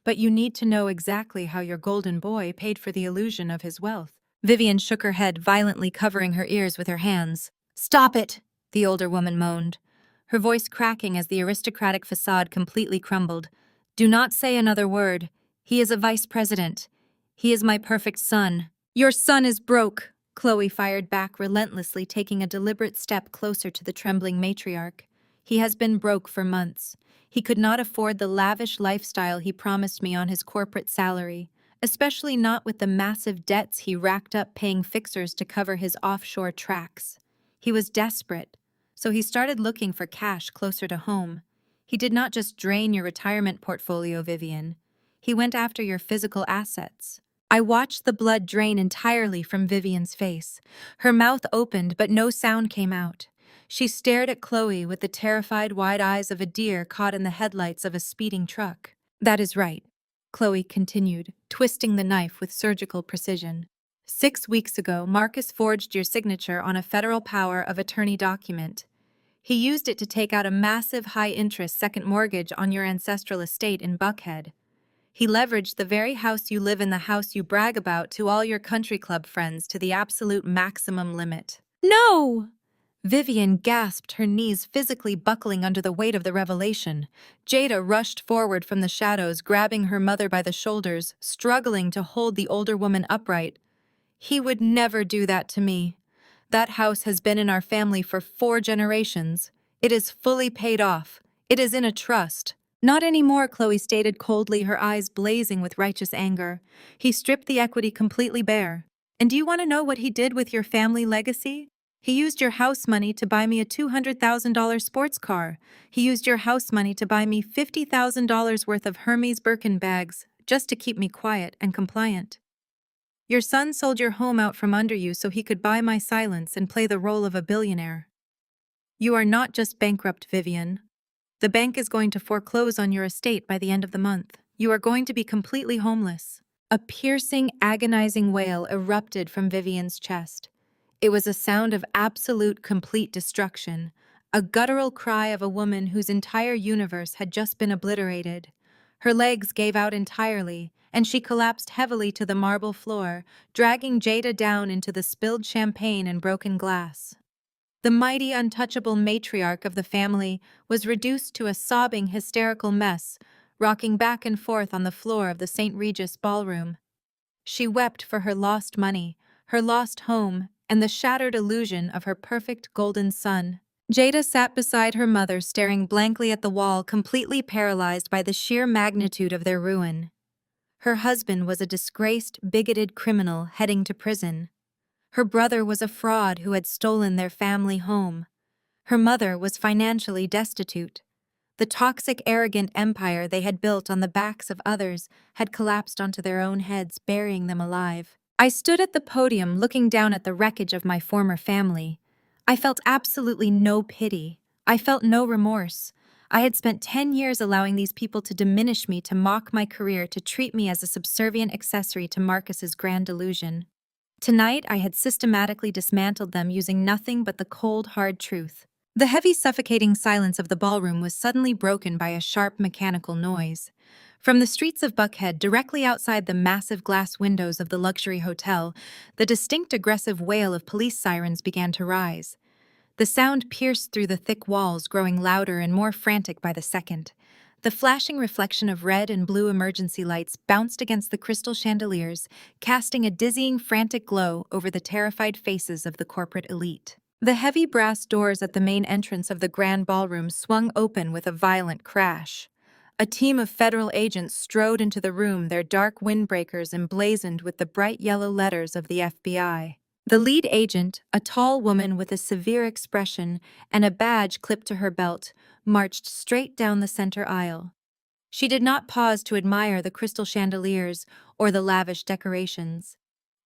But you need to know exactly how your golden boy paid for the illusion of his wealth." Vivian shook her head, violently covering her ears with her hands. "Stop it!" the older woman moaned, her voice cracking as the aristocratic facade completely crumbled. "Do not say another word. He is a vice president. He is my perfect son." "Your son is broke," Chloe fired back relentlessly, taking a deliberate step closer to the trembling matriarch. "He has been broke for months. He could not afford the lavish lifestyle he promised me on his corporate salary, especially not with the massive debts he racked up paying fixers to cover his offshore tracks. He was desperate, so he started looking for cash closer to home. He did not just drain your retirement portfolio, Vivian. He went after your physical assets." I watched the blood drain entirely from Vivian's face. Her mouth opened, but no sound came out. She stared at Chloe with the terrified wide eyes of a deer caught in the headlights of a speeding truck. "That is right," Chloe continued, twisting the knife with surgical precision. "6 weeks ago, Marcus forged your signature on a federal power of attorney document. He used it to take out a massive high-interest second mortgage on your ancestral estate in Buckhead. He leveraged the very house you live in, the house you brag about to all your country club friends, to the absolute maximum limit." "No!" Vivian gasped, her knees physically buckling under the weight of the revelation. Jada rushed forward from the shadows, grabbing her mother by the shoulders, struggling to hold the older woman upright. "He would never do that to me. That house has been in our family for 4 generations. It is fully paid off. It is in a trust." "Not anymore," Chloe stated coldly, her eyes blazing with righteous anger. "He stripped the equity completely bare. And do you want to know what he did with your family legacy? He used your house money to buy me a $200,000 sports car. He used your house money to buy me $50,000 worth of Hermes Birkin bags, just to keep me quiet and compliant. Your son sold your home out from under you so he could buy my silence and play the role of a billionaire. You are not just bankrupt, Vivian. The bank is going to foreclose on your estate by the end of the month. You are going to be completely homeless." A piercing, agonizing wail erupted from Vivian's chest. It was a sound of absolute, complete destruction, a guttural cry of a woman whose entire universe had just been obliterated. Her legs gave out entirely, and she collapsed heavily to the marble floor, dragging Jada down into the spilled champagne and broken glass. The mighty, untouchable matriarch of the family was reduced to a sobbing, hysterical mess, rocking back and forth on the floor of the St. Regis ballroom. She wept for her lost money, her lost home, and the shattered illusion of her perfect golden son. Jada sat beside her mother, staring blankly at the wall, completely paralyzed by the sheer magnitude of their ruin. Her husband was a disgraced, bigoted criminal heading to prison. Her brother was a fraud who had stolen their family home. Her mother was financially destitute. The toxic, arrogant empire they had built on the backs of others had collapsed onto their own heads, burying them alive. I stood at the podium looking down at the wreckage of my former family. I felt absolutely no pity. I felt no remorse. I had spent 10 years allowing these people to diminish me, to mock my career, to treat me as a subservient accessory to Marcus's grand delusion. Tonight, I had systematically dismantled them using nothing but the cold, hard truth. The heavy, suffocating silence of the ballroom was suddenly broken by a sharp, mechanical noise. From the streets of Buckhead, directly outside the massive glass windows of the luxury hotel, the distinct, aggressive wail of police sirens began to rise. The sound pierced through the thick walls, growing louder and more frantic by the second. The flashing reflection of red and blue emergency lights bounced against the crystal chandeliers, casting a dizzying, frantic glow over the terrified faces of the corporate elite. The heavy brass doors at the main entrance of the grand ballroom swung open with a violent crash. A team of federal agents strode into the room, their dark windbreakers emblazoned with the bright yellow letters of the FBI. The lead agent, a tall woman with a severe expression and a badge clipped to her belt, marched straight down the center aisle. She did not pause to admire the crystal chandeliers or the lavish decorations.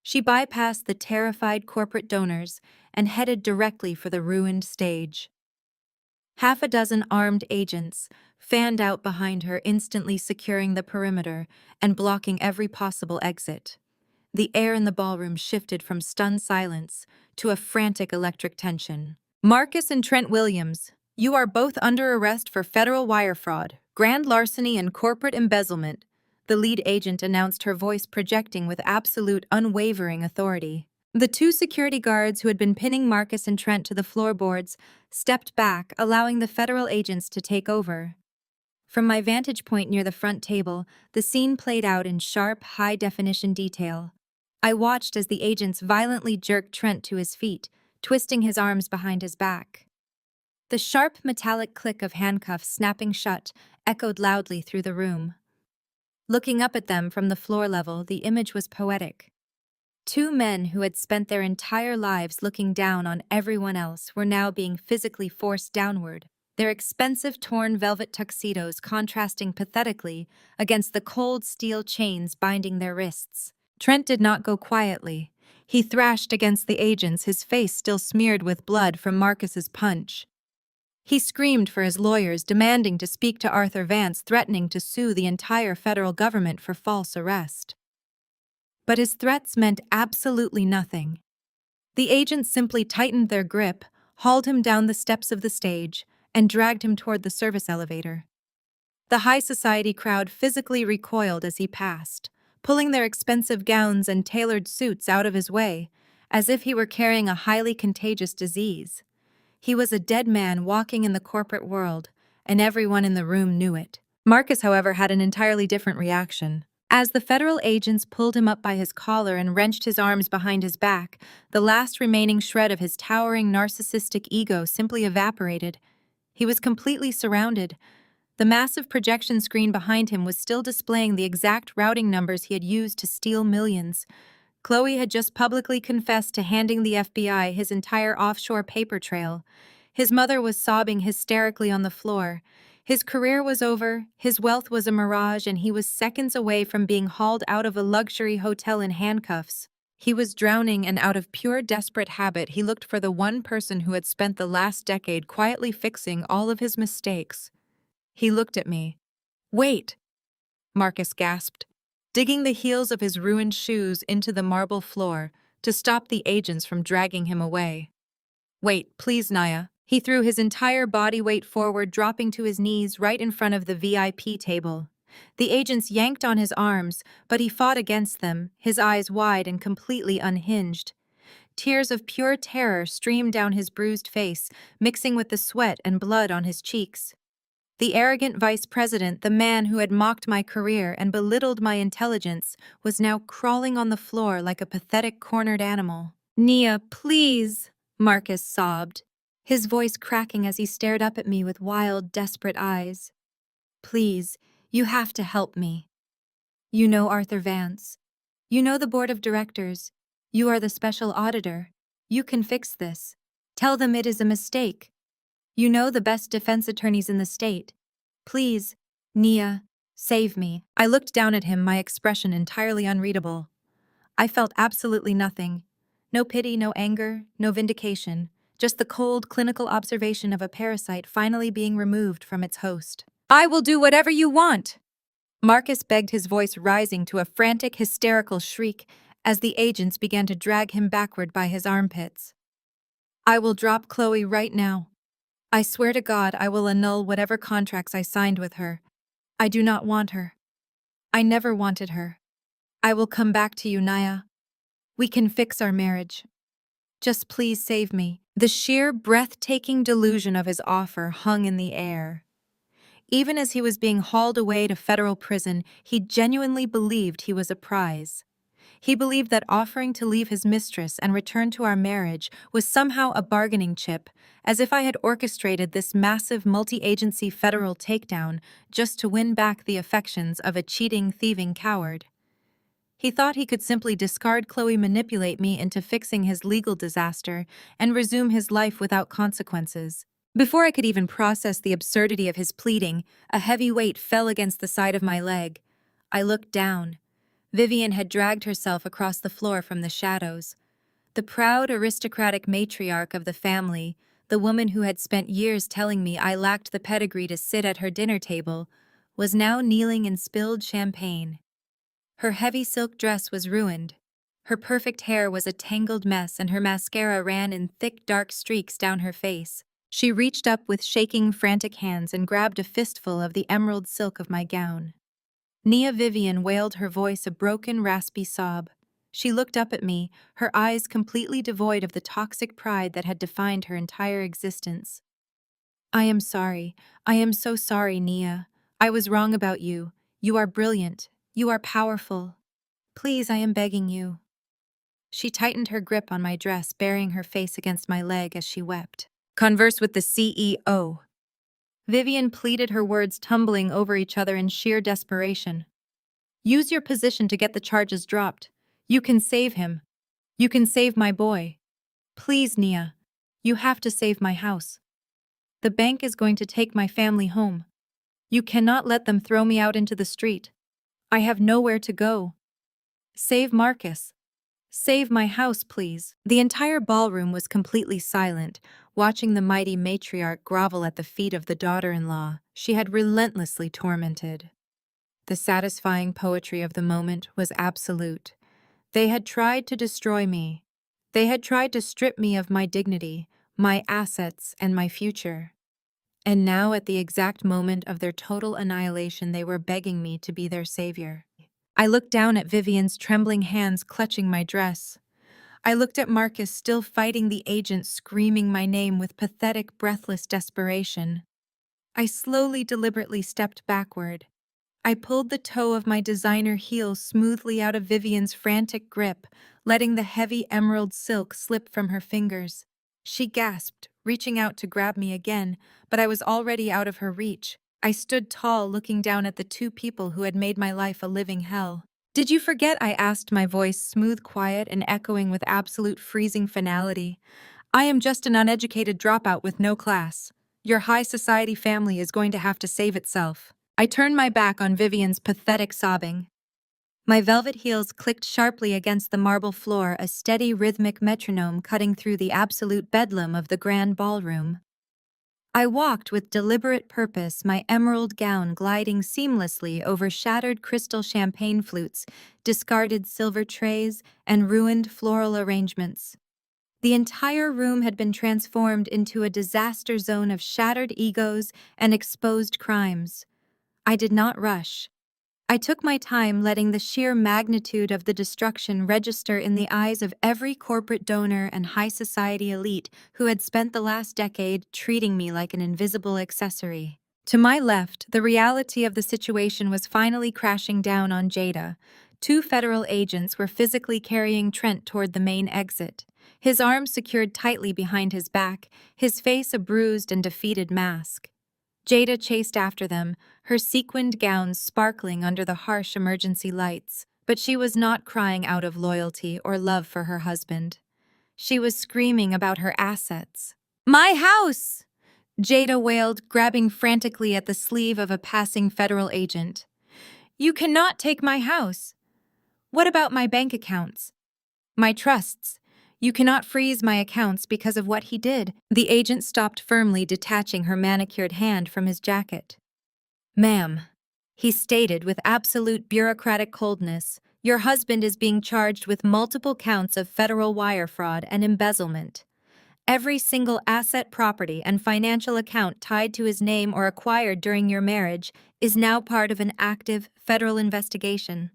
She bypassed the terrified corporate donors and headed directly for the ruined stage. Half a dozen armed agents fanned out behind her, instantly securing the perimeter and blocking every possible exit. The air in the ballroom shifted from stunned silence to a frantic electric tension. "Marcus and Trent Williams, you are both under arrest for federal wire fraud, grand larceny, and corporate embezzlement," the lead agent announced, her voice projecting with absolute, unwavering authority. The two security guards who had been pinning Marcus and Trent to the floorboards stepped back, allowing the federal agents to take over. From my vantage point near the front table, the scene played out in sharp, high-definition detail. I watched as the agents violently jerked Trent to his feet, twisting his arms behind his back. The sharp, metallic click of handcuffs snapping shut echoed loudly through the room. Looking up at them from the floor level, the image was poetic. Two men who had spent their entire lives looking down on everyone else were now being physically forced downward, their expensive torn velvet tuxedos contrasting pathetically against the cold steel chains binding their wrists. Trent did not go quietly. He thrashed against the agents, his face still smeared with blood from Marcus's punch. He screamed for his lawyers, demanding to speak to Arthur Vance, threatening to sue the entire federal government for false arrest. But his threats meant absolutely nothing. The agents simply tightened their grip, hauled him down the steps of the stage, and dragged him toward the service elevator. The high society crowd physically recoiled as he passed, pulling their expensive gowns and tailored suits out of his way, as if he were carrying a highly contagious disease. He was a dead man walking in the corporate world, and everyone in the room knew it. Marcus, however, had an entirely different reaction. As the federal agents pulled him up by his collar and wrenched his arms behind his back, the last remaining shred of his towering narcissistic ego simply evaporated. He was completely surrounded. The massive projection screen behind him was still displaying the exact routing numbers he had used to steal millions. Chloe had just publicly confessed to handing the FBI his entire offshore paper trail. His mother was sobbing hysterically on the floor. His career was over, his wealth was a mirage, and he was seconds away from being hauled out of a luxury hotel in handcuffs. He was drowning, and out of pure desperate habit, he looked for the one person who had spent the last decade quietly fixing all of his mistakes. He looked at me. "Wait," Marcus gasped, digging the heels of his ruined shoes into the marble floor to stop the agents from dragging him away. "Wait, please, Naya." He threw his entire body weight forward, dropping to his knees right in front of the VIP table. The agents yanked on his arms, but he fought against them, his eyes wide and completely unhinged. Tears of pure terror streamed down his bruised face, mixing with the sweat and blood on his cheeks. The arrogant vice president, the man who had mocked my career and belittled my intelligence, was now crawling on the floor like a pathetic cornered animal. "Nia, please," Marcus sobbed, his voice cracking as he stared up at me with wild, desperate eyes. "Please, you have to help me." You know Arthur Vance. You know the board of directors. You are the special auditor. You can fix this. Tell them it is a mistake. You know the best defense attorneys in the state. Please, Nia, save me. I looked down at him, my expression entirely unreadable. I felt absolutely nothing. No pity, no anger, no vindication. Just the cold, clinical observation of a parasite finally being removed from its host. I will do whatever you want! Marcus begged, his voice rising to a frantic, hysterical shriek as the agents began to drag him backward by his armpits. I will drop Chloe right now. I swear to God I will annul whatever contracts I signed with her. I do not want her. I never wanted her. I will come back to you, Nia. We can fix our marriage. Just please save me. The sheer, breathtaking delusion of his offer hung in the air. Even as he was being hauled away to federal prison, he genuinely believed he was a prize. He believed that offering to leave his mistress and return to our marriage was somehow a bargaining chip, as if I had orchestrated this massive multi-agency federal takedown just to win back the affections of a cheating, thieving coward. He thought he could simply discard Chloe, manipulate me into fixing his legal disaster, and resume his life without consequences. Before I could even process the absurdity of his pleading, a heavy weight fell against the side of my leg. I looked down. Vivian had dragged herself across the floor from the shadows. The proud, aristocratic matriarch of the family, the woman who had spent years telling me I lacked the pedigree to sit at her dinner table, was now kneeling in spilled champagne. Her heavy silk dress was ruined. Her perfect hair was a tangled mess, and her mascara ran in thick, dark streaks down her face. She reached up with shaking, frantic hands and grabbed a fistful of the emerald silk of my gown. Nia Vivian wailed, her voice a broken, raspy sob. She looked up at me, her eyes completely devoid of the toxic pride that had defined her entire existence. I am sorry. I am so sorry, Nia. I was wrong about you. You are brilliant. You are powerful. Please, I am begging you. She tightened her grip on my dress, burying her face against my leg as she wept. Converse with the CEO. Vivian pleaded, her words tumbling over each other in sheer desperation. Use your position to get the charges dropped. You can save him. You can save my boy. Please, Nia. You have to save my house. The bank is going to take my family home. You cannot let them throw me out into the street. I have nowhere to go. Save Marcus. Save my house, please. The entire ballroom was completely silent, watching the mighty matriarch grovel at the feet of the daughter-in-law she had relentlessly tormented. The satisfying poetry of the moment was absolute. They had tried to destroy me. They had tried to strip me of my dignity, my assets, and my future. And now, at the exact moment of their total annihilation, they were begging me to be their savior. I looked down at Vivian's trembling hands clutching my dress. I looked at Marcus, still fighting the agent, screaming my name with pathetic, breathless desperation. I slowly, deliberately stepped backward. I pulled the toe of my designer heel smoothly out of Vivian's frantic grip, letting the heavy emerald silk slip from her fingers. She gasped, reaching out to grab me again, but I was already out of her reach. I stood tall, looking down at the two people who had made my life a living hell. Did you forget? I asked, my voice smooth, quiet, and echoing with absolute freezing finality. I am just an uneducated dropout with no class. Your high society family is going to have to save itself. I turned my back on Vivian's pathetic sobbing. My velvet heels clicked sharply against the marble floor, a steady rhythmic metronome cutting through the absolute bedlam of the grand ballroom. I walked with deliberate purpose, my emerald gown gliding seamlessly over shattered crystal champagne flutes, discarded silver trays, and ruined floral arrangements. The entire room had been transformed into a disaster zone of shattered egos and exposed crimes. I did not rush. I took my time, letting the sheer magnitude of the destruction register in the eyes of every corporate donor and high society elite who had spent the last decade treating me like an invisible accessory. To my left, the reality of the situation was finally crashing down on Jada. Two federal agents were physically carrying Trent toward the main exit, his arms secured tightly behind his back, his face a bruised and defeated mask. Jada chased after them, her sequined gown sparkling under the harsh emergency lights. But she was not crying out of loyalty or love for her husband. She was screaming about her assets. "My house!" Jada wailed, grabbing frantically at the sleeve of a passing federal agent. "You cannot take my house. What about my bank accounts? My trusts? You cannot freeze my accounts because of what he did." The agent stopped firmly, detaching her manicured hand from his jacket. "Ma'am," he stated with absolute bureaucratic coldness, "your husband is being charged with multiple counts of federal wire fraud and embezzlement. Every single asset, property, and financial account tied to his name or acquired during your marriage is now part of an active federal investigation.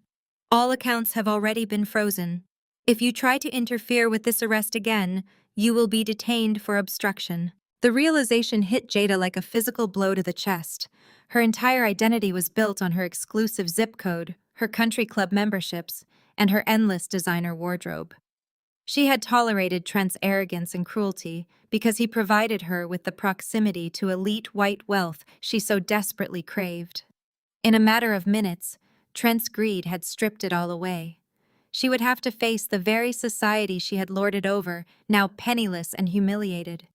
All accounts have already been frozen. If you try to interfere with this arrest again, you will be detained for obstruction." The realization hit Jada like a physical blow to the chest. Her entire identity was built on her exclusive zip code, her country club memberships, and her endless designer wardrobe. She had tolerated Trent's arrogance and cruelty because he provided her with the proximity to elite white wealth she so desperately craved. In a matter of minutes, Trent's greed had stripped it all away. She would have to face the very society she had lorded over, now penniless and humiliated.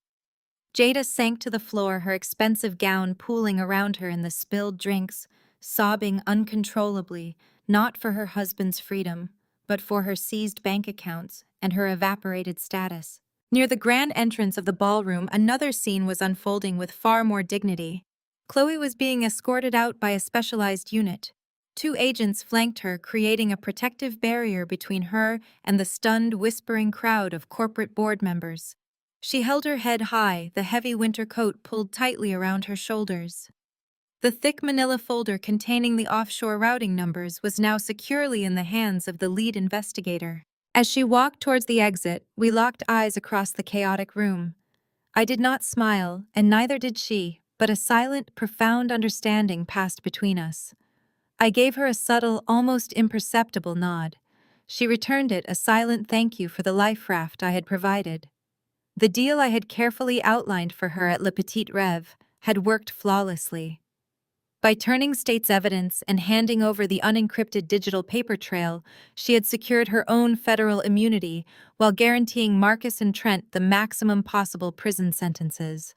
Jada sank to the floor, her expensive gown pooling around her in the spilled drinks, sobbing uncontrollably, not for her husband's freedom, but for her seized bank accounts and her evaporated status. Near the grand entrance of the ballroom, another scene was unfolding with far more dignity. Chloe was being escorted out by a specialized unit. 2 agents flanked her, creating a protective barrier between her and the stunned, whispering crowd of corporate board members. She held her head high, the heavy winter coat pulled tightly around her shoulders. The thick manila folder containing the offshore routing numbers was now securely in the hands of the lead investigator. As she walked towards the exit, we locked eyes across the chaotic room. I did not smile, and neither did she, but a silent, profound understanding passed between us. I gave her a subtle, almost imperceptible nod. She returned it, a silent thank you for the life raft I had provided. The deal I had carefully outlined for her at Le Petit Rêve had worked flawlessly. By turning state's evidence and handing over the unencrypted digital paper trail, she had secured her own federal immunity while guaranteeing Marcus and Trent the maximum possible prison sentences.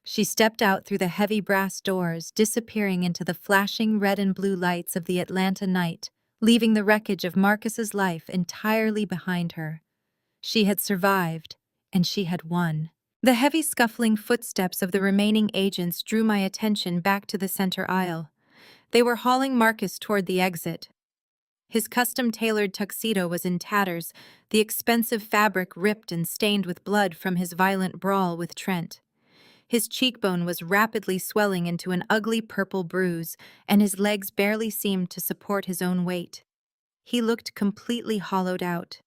She stepped out through the heavy brass doors, disappearing into the flashing red and blue lights of the Atlanta night, leaving the wreckage of Marcus's life entirely behind her. She had survived, and she had won. The heavy scuffling footsteps of the remaining agents drew my attention back to the center aisle. They were hauling Marcus toward the exit. His custom-tailored tuxedo was in tatters, the expensive fabric ripped and stained with blood from his violent brawl with Trent. His cheekbone was rapidly swelling into an ugly purple bruise, and his legs barely seemed to support his own weight. He looked completely hollowed out.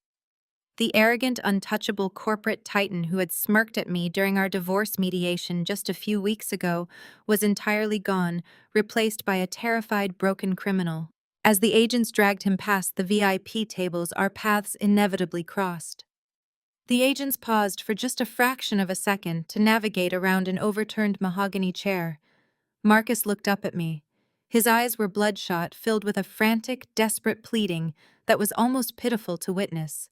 The arrogant, untouchable corporate titan who had smirked at me during our divorce mediation just a few weeks ago was entirely gone, replaced by a terrified, broken criminal. As the agents dragged him past the VIP tables, our paths inevitably crossed. The agents paused for just a fraction of a second to navigate around an overturned mahogany chair. Marcus looked up at me. His eyes were bloodshot, filled with a frantic, desperate pleading that was almost pitiful to witness.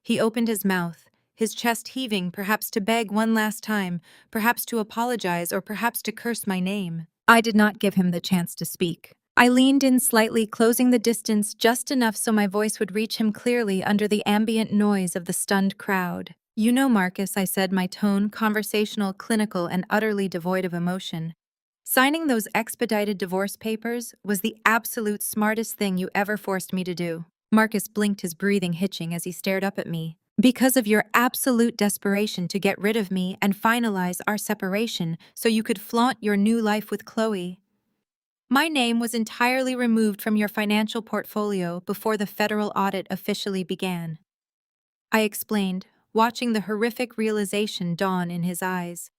He opened his mouth, his chest heaving, perhaps to beg one last time, perhaps to apologize, or perhaps to curse my name. I did not give him the chance to speak. I leaned in slightly, closing the distance just enough so my voice would reach him clearly under the ambient noise of the stunned crowd. "You know, Marcus," I said, my tone conversational, clinical, and utterly devoid of emotion. "Signing those expedited divorce papers was the absolute smartest thing you ever forced me to do." Marcus blinked, his breathing hitching as he stared up at me. "Because of your absolute desperation to get rid of me and finalize our separation so you could flaunt your new life with Chloe. My name was entirely removed from your financial portfolio before the federal audit officially began," I explained, watching the horrific realization dawn in his eyes.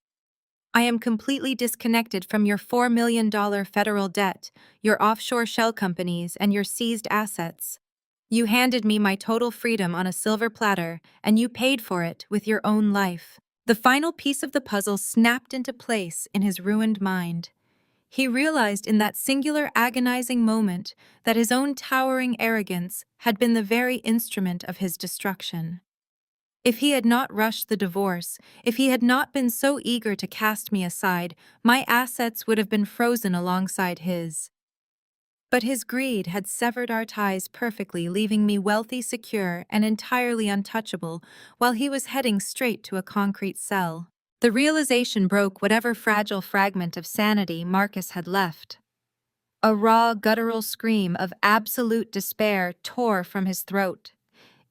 "I am completely disconnected from your $4 million federal debt, your offshore shell companies, and your seized assets. You handed me my total freedom on a silver platter, and you paid for it with your own life." The final piece of the puzzle snapped into place in his ruined mind. He realized in that singular agonizing moment that his own towering arrogance had been the very instrument of his destruction. If he had not rushed the divorce, if he had not been so eager to cast me aside, my assets would have been frozen alongside his. But his greed had severed our ties perfectly, leaving me wealthy, secure, and entirely untouchable, while he was heading straight to a concrete cell. The realization broke whatever fragile fragment of sanity Marcus had left. A raw, guttural scream of absolute despair tore from his throat.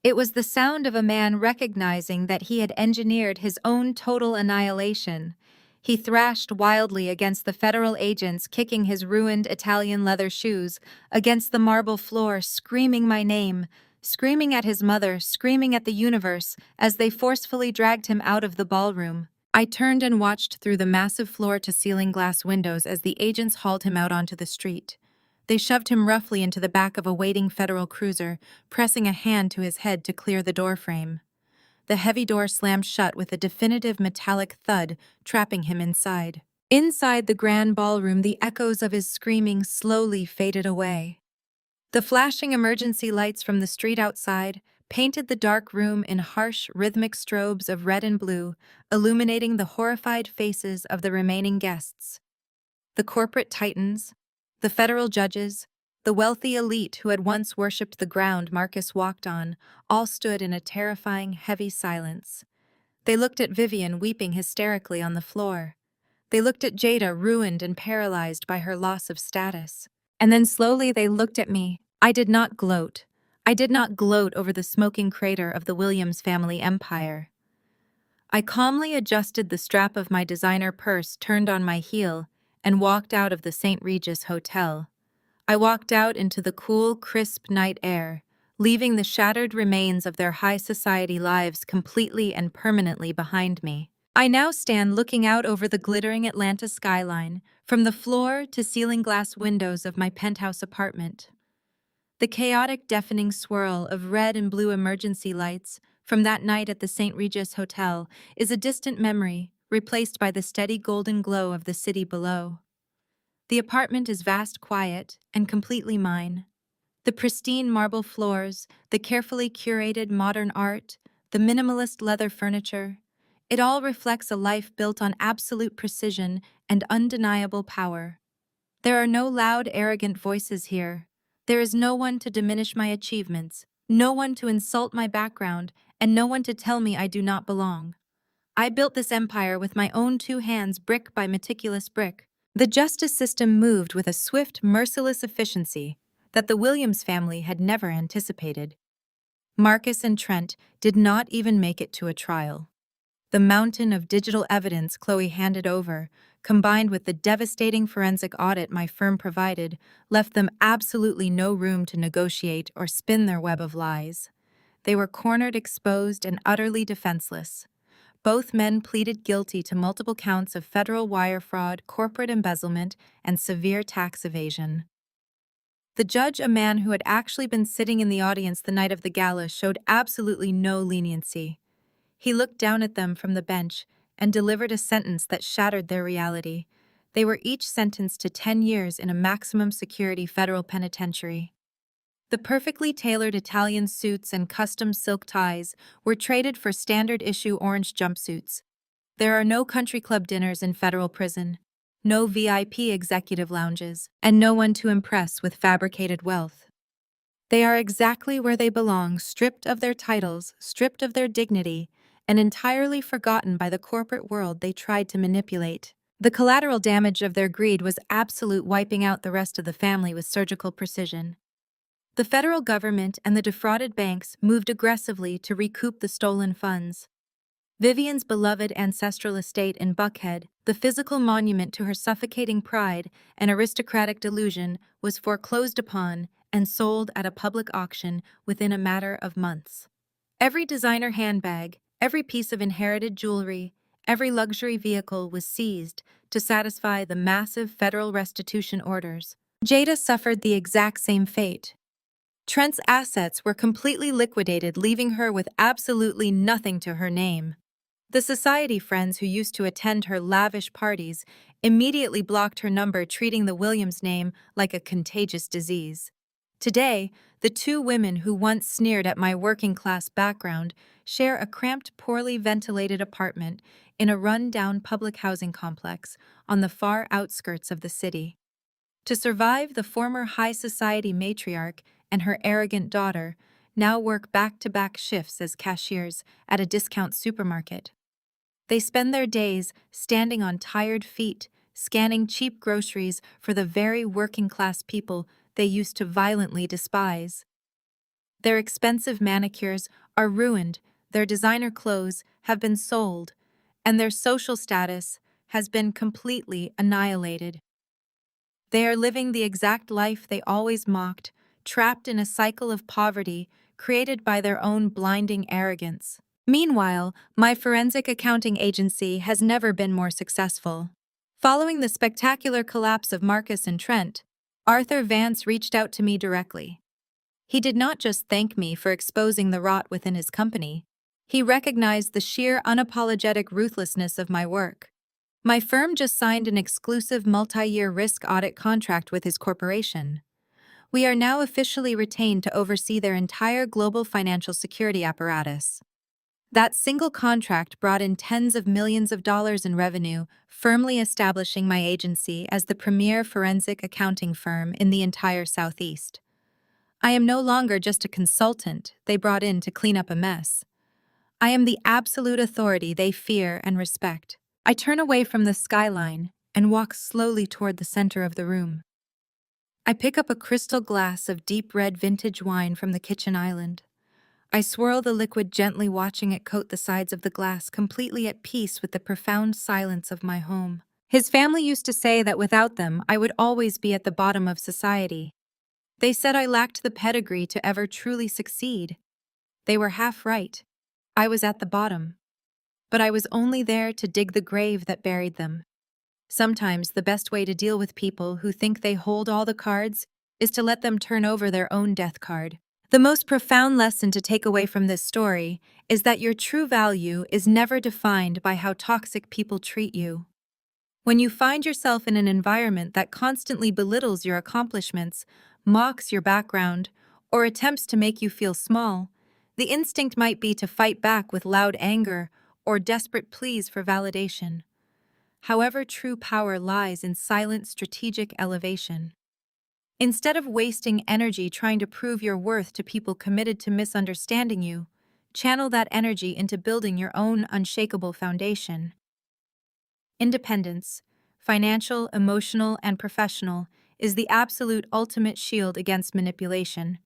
It was the sound of a man recognizing that he had engineered his own total annihilation. He thrashed wildly against the federal agents, kicking his ruined Italian leather shoes against the marble floor, screaming my name, screaming at his mother, screaming at the universe as they forcefully dragged him out of the ballroom. I turned and watched through the massive floor-to-ceiling glass windows as the agents hauled him out onto the street. They shoved him roughly into the back of a waiting federal cruiser, pressing a hand to his head to clear the doorframe. The heavy door slammed shut with a definitive metallic thud, trapping him inside. Inside the grand ballroom, the echoes of his screaming slowly faded away. The flashing emergency lights from the street outside painted the dark room in harsh, rhythmic strobes of red and blue, illuminating the horrified faces of the remaining guests. The corporate titans, the federal judges, the wealthy elite who had once worshipped the ground Marcus walked on, all stood in a terrifying, heavy silence. They looked at Vivian weeping hysterically on the floor. They looked at Jada ruined and paralyzed by her loss of status. And then slowly they looked at me. I did not gloat. I did not gloat over the smoking crater of the Williams family empire. I calmly adjusted the strap of my designer purse, turned on my heel, and walked out of the St. Regis Hotel. I walked out into the cool, crisp night air, leaving the shattered remains of their high society lives completely and permanently behind me. I now stand looking out over the glittering Atlanta skyline, from the floor-to-ceiling glass windows of my penthouse apartment. The chaotic, deafening swirl of red and blue emergency lights from that night at the St. Regis Hotel is a distant memory, replaced by the steady golden glow of the city below. The apartment is vast, quiet, and completely mine. The pristine marble floors, the carefully curated modern art, the minimalist leather furniture, it all reflects a life built on absolute precision and undeniable power. There are no loud, arrogant voices here. There is no one to diminish my achievements, no one to insult my background, and no one to tell me I do not belong. I built this empire with my own 2 hands, brick by meticulous brick. The justice system moved with a swift, merciless efficiency that the Williams family had never anticipated. Marcus and Trent did not even make it to a trial. The mountain of digital evidence Chloe handed over, combined with the devastating forensic audit my firm provided, left them absolutely no room to negotiate or spin their web of lies. They were cornered, exposed, and utterly defenseless. Both men pleaded guilty to multiple counts of federal wire fraud, corporate embezzlement, and severe tax evasion. The judge, a man who had actually been sitting in the audience the night of the gala, showed absolutely no leniency. He looked down at them from the bench and delivered a sentence that shattered their reality. They were each sentenced to 10 years in a maximum security federal penitentiary. The perfectly tailored Italian suits and custom silk ties were traded for standard-issue orange jumpsuits. There are no country club dinners in federal prison, no VIP executive lounges, and no one to impress with fabricated wealth. They are exactly where they belong, stripped of their titles, stripped of their dignity, and entirely forgotten by the corporate world they tried to manipulate. The collateral damage of their greed was absolute, wiping out the rest of the family with surgical precision. The federal government and the defrauded banks moved aggressively to recoup the stolen funds. Vivian's beloved ancestral estate in Buckhead, the physical monument to her suffocating pride and aristocratic delusion, was foreclosed upon and sold at a public auction within a matter of months. Every designer handbag, every piece of inherited jewelry, every luxury vehicle was seized to satisfy the massive federal restitution orders. Jada suffered the exact same fate. Trent's assets were completely liquidated, leaving her with absolutely nothing to her name. The society friends who used to attend her lavish parties immediately blocked her number, treating the Williams name like a contagious disease. Today, the two women who once sneered at my working-class background share a cramped, poorly ventilated apartment in a run-down public housing complex on the far outskirts of the city. To survive, the former high society matriarch and her arrogant daughter now work back-to-back shifts as cashiers at a discount supermarket. They spend their days standing on tired feet, scanning cheap groceries for the very working-class people they used to violently despise. Their expensive manicures are ruined, their designer clothes have been sold, and their social status has been completely annihilated. They are living the exact life they always mocked, trapped in a cycle of poverty created by their own blinding arrogance. Meanwhile, my forensic accounting agency has never been more successful. Following the spectacular collapse of Marcus and Trent, Arthur Vance reached out to me directly. He did not just thank me for exposing the rot within his company, he recognized the sheer unapologetic ruthlessness of my work. My firm just signed an exclusive multi-year risk audit contract with his corporation. We are now officially retained to oversee their entire global financial security apparatus. That single contract brought in tens of millions of dollars in revenue, firmly establishing my agency as the premier forensic accounting firm in the entire Southeast. I am no longer just a consultant they brought in to clean up a mess. I am the absolute authority they fear and respect. I turn away from the skyline and walk slowly toward the center of the room. I pick up a crystal glass of deep red vintage wine from the kitchen island. I swirl the liquid gently, watching it coat the sides of the glass, completely at peace with the profound silence of my home. His family used to say that without them, I would always be at the bottom of society. They said I lacked the pedigree to ever truly succeed. They were half right. I was at the bottom. But I was only there to dig the grave that buried them. Sometimes the best way to deal with people who think they hold all the cards is to let them turn over their own death card. The most profound lesson to take away from this story is that your true value is never defined by how toxic people treat you. When you find yourself in an environment that constantly belittles your accomplishments, mocks your background, or attempts to make you feel small, the instinct might be to fight back with loud anger or desperate pleas for validation. However, true power lies in silent, strategic elevation. Instead of wasting energy trying to prove your worth to people committed to misunderstanding you, channel that energy into building your own unshakable foundation. Independence, financial, emotional, and professional, is the absolute ultimate shield against manipulation.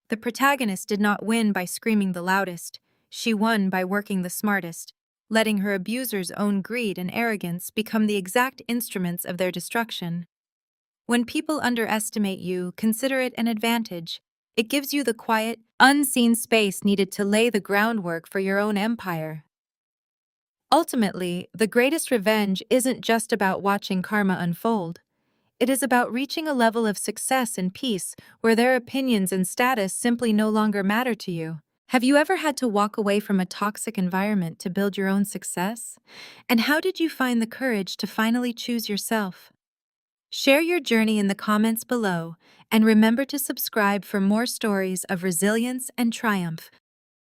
The protagonist did not win by screaming the loudest, she won by working the smartest, letting her abuser's own greed and arrogance become the exact instruments of their destruction. When people underestimate you, consider it an advantage. It gives you the quiet, unseen space needed to lay the groundwork for your own empire. Ultimately, the greatest revenge isn't just about watching karma unfold. It is about reaching a level of success and peace where their opinions and status simply no longer matter to you. Have you ever had to walk away from a toxic environment to build your own success? And how did you find the courage to finally choose yourself? Share your journey in the comments below, and remember to subscribe for more stories of resilience and triumph.